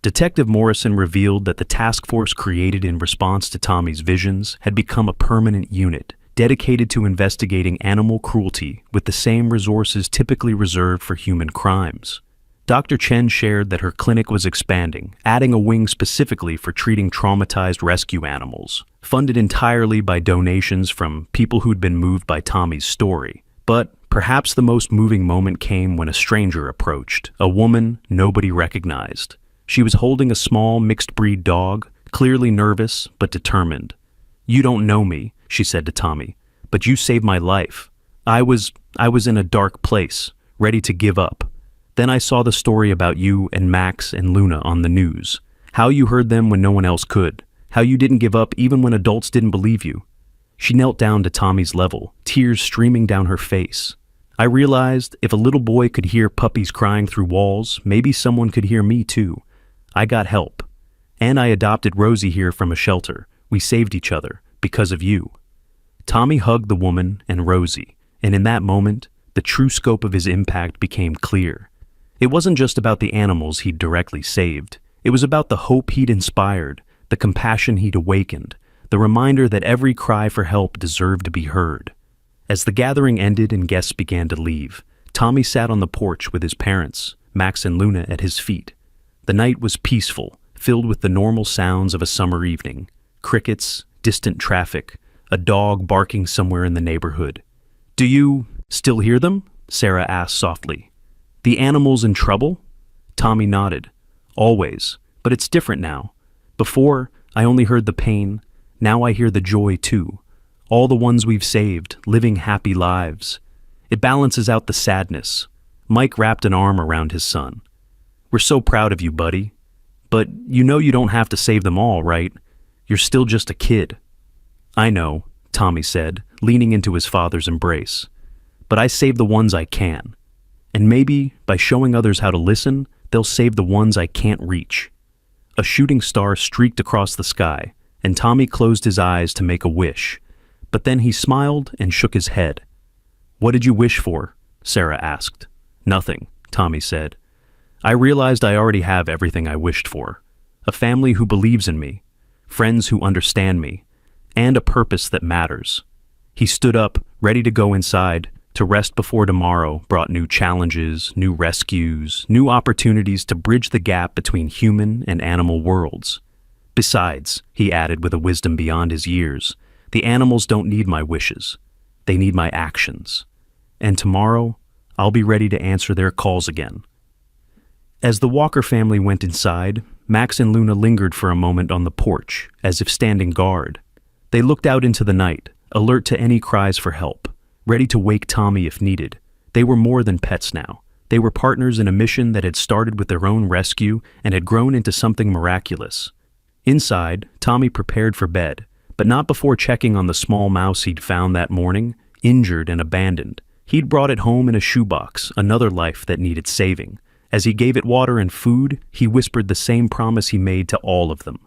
Detective Morrison revealed that the task force created in response to Tommy's visions had become a permanent unit, dedicated to investigating animal cruelty with the same resources typically reserved for human crimes. Dr. Chen shared that her clinic was expanding, adding a wing specifically for treating traumatized rescue animals, funded entirely by donations from people who'd been moved by Tommy's story. But perhaps the most moving moment came when a stranger approached, a woman nobody recognized. She was holding a small mixed-breed dog, clearly nervous but determined. "You don't know me," she said to Tommy, "but you saved my life. I was in a dark place, ready to give up. Then I saw the story about you and Max and Luna on the news. How you heard them when no one else could. How you didn't give up even when adults didn't believe you. She knelt down to Tommy's level, tears streaming down her face. I realized if a little boy could hear puppies crying through walls, maybe someone could hear me too. I got help. And I adopted Rosie here from a shelter. We saved each other because of you. Tommy hugged the woman and Rosie, and in that moment, the true scope of his impact became clear. It wasn't just about the animals he'd directly saved. It was about the hope he'd inspired, the compassion he'd awakened, the reminder that every cry for help deserved to be heard. As the gathering ended and guests began to leave, Tommy sat on the porch with his parents, Max and Luna at his feet. The night was peaceful, filled with the normal sounds of a summer evening. Crickets, distant traffic, a dog barking somewhere in the neighborhood. "Do you still hear them?" Sarah asked softly. "The animals in trouble?" Tommy nodded. "Always, but it's different now. Before, I only heard the pain. Now I hear the joy too. All the ones we've saved, living happy lives. It balances out the sadness." Mike wrapped an arm around his son. "We're so proud of you, buddy. But you know you don't have to save them all, right? You're still just a kid." "I know," Tommy said, leaning into his father's embrace. "But I save the ones I can. And maybe, by showing others how to listen, they'll save the ones I can't reach." A shooting star streaked across the sky, and Tommy closed his eyes to make a wish. But then he smiled and shook his head. "What did you wish for?" Sarah asked. "Nothing," Tommy said. "I realized I already have everything I wished for. A family who believes in me, friends who understand me, and a purpose that matters." He stood up, ready to go inside. To rest before tomorrow brought new challenges, new rescues, new opportunities to bridge the gap between human and animal worlds. "Besides," he added with a wisdom beyond his years, "the animals don't need my wishes. They need my actions. And tomorrow, I'll be ready to answer their calls again." As the Walker family went inside, Max and Luna lingered for a moment on the porch, as if standing guard. They looked out into the night, alert to any cries for help, ready to wake Tommy if needed. They were more than pets now. They were partners in a mission that had started with their own rescue and had grown into something miraculous. Inside, Tommy prepared for bed, but not before checking on the small mouse he'd found that morning, injured and abandoned. He'd brought it home in a shoebox, another life that needed saving. As he gave it water and food, he whispered the same promise he made to all of them.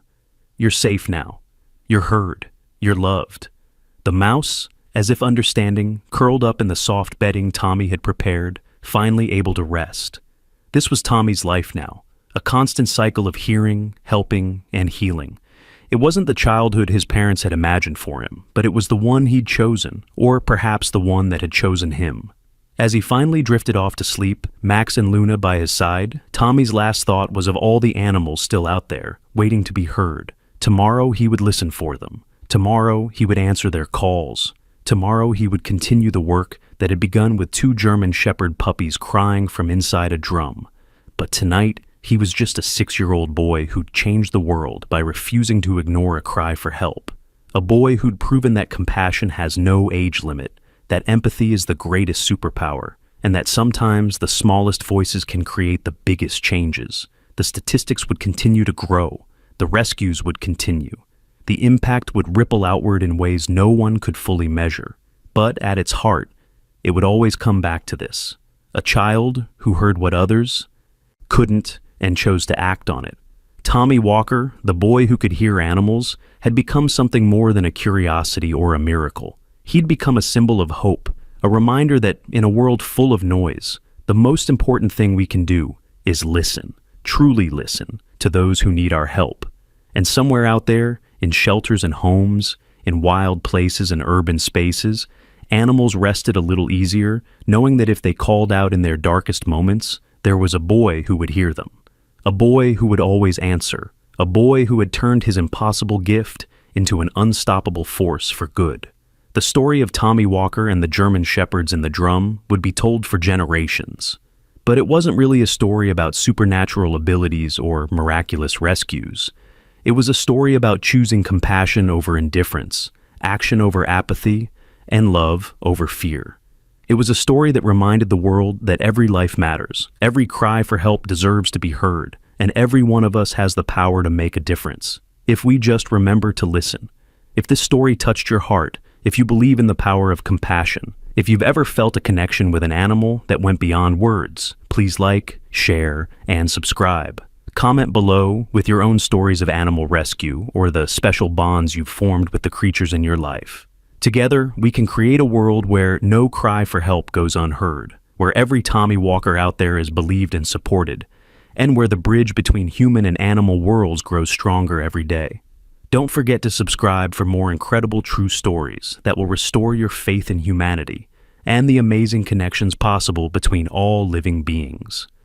"You're safe now. You're heard. You're loved." The mouse, as if understanding, curled up in the soft bedding Tommy had prepared, finally able to rest. This was Tommy's life now, a constant cycle of hearing, helping, and healing. It wasn't the childhood his parents had imagined for him, but it was the one he'd chosen, or perhaps the one that had chosen him. As he finally drifted off to sleep, Max and Luna by his side, Tommy's last thought was of all the animals still out there, waiting to be heard. Tomorrow he would listen for them. Tomorrow he would answer their calls. Tomorrow he would continue the work that had begun with 2 German Shepherd puppies crying from inside a drum. But tonight, he was just a 6-year-old boy who'd changed the world by refusing to ignore a cry for help. A boy who'd proven that compassion has no age limit, that empathy is the greatest superpower, and that sometimes the smallest voices can create the biggest changes. The statistics would continue to grow. The rescues would continue. The impact would ripple outward in ways no one could fully measure. But at its heart, it would always come back to this: a child who heard what others couldn't and chose to act on it. Tommy Walker, the boy who could hear animals, had become something more than a curiosity or a miracle. He'd become a symbol of hope, a reminder that in a world full of noise, the most important thing we can do is listen, truly listen, to those who need our help. And somewhere out there, in shelters and homes, in wild places and urban spaces, animals rested a little easier, knowing that if they called out in their darkest moments, there was a boy who would hear them. A boy who would always answer. A boy who had turned his impossible gift into an unstoppable force for good. The story of Tommy Walker and the German Shepherds in the drum would be told for generations. But it wasn't really a story about supernatural abilities or miraculous rescues. It was a story about choosing compassion over indifference, action over apathy, and love over fear. It was a story that reminded the world that every life matters, every cry for help deserves to be heard, and every one of us has the power to make a difference, if we just remember to listen. If this story touched your heart, if you believe in the power of compassion, if you've ever felt a connection with an animal that went beyond words, please like, share, and subscribe. Comment below with your own stories of animal rescue or the special bonds you've formed with the creatures in your life. Together, we can create a world where no cry for help goes unheard, where every Tommy Walker out there is believed and supported, and where the bridge between human and animal worlds grows stronger every day. Don't forget to subscribe for more incredible true stories that will restore your faith in humanity and the amazing connections possible between all living beings.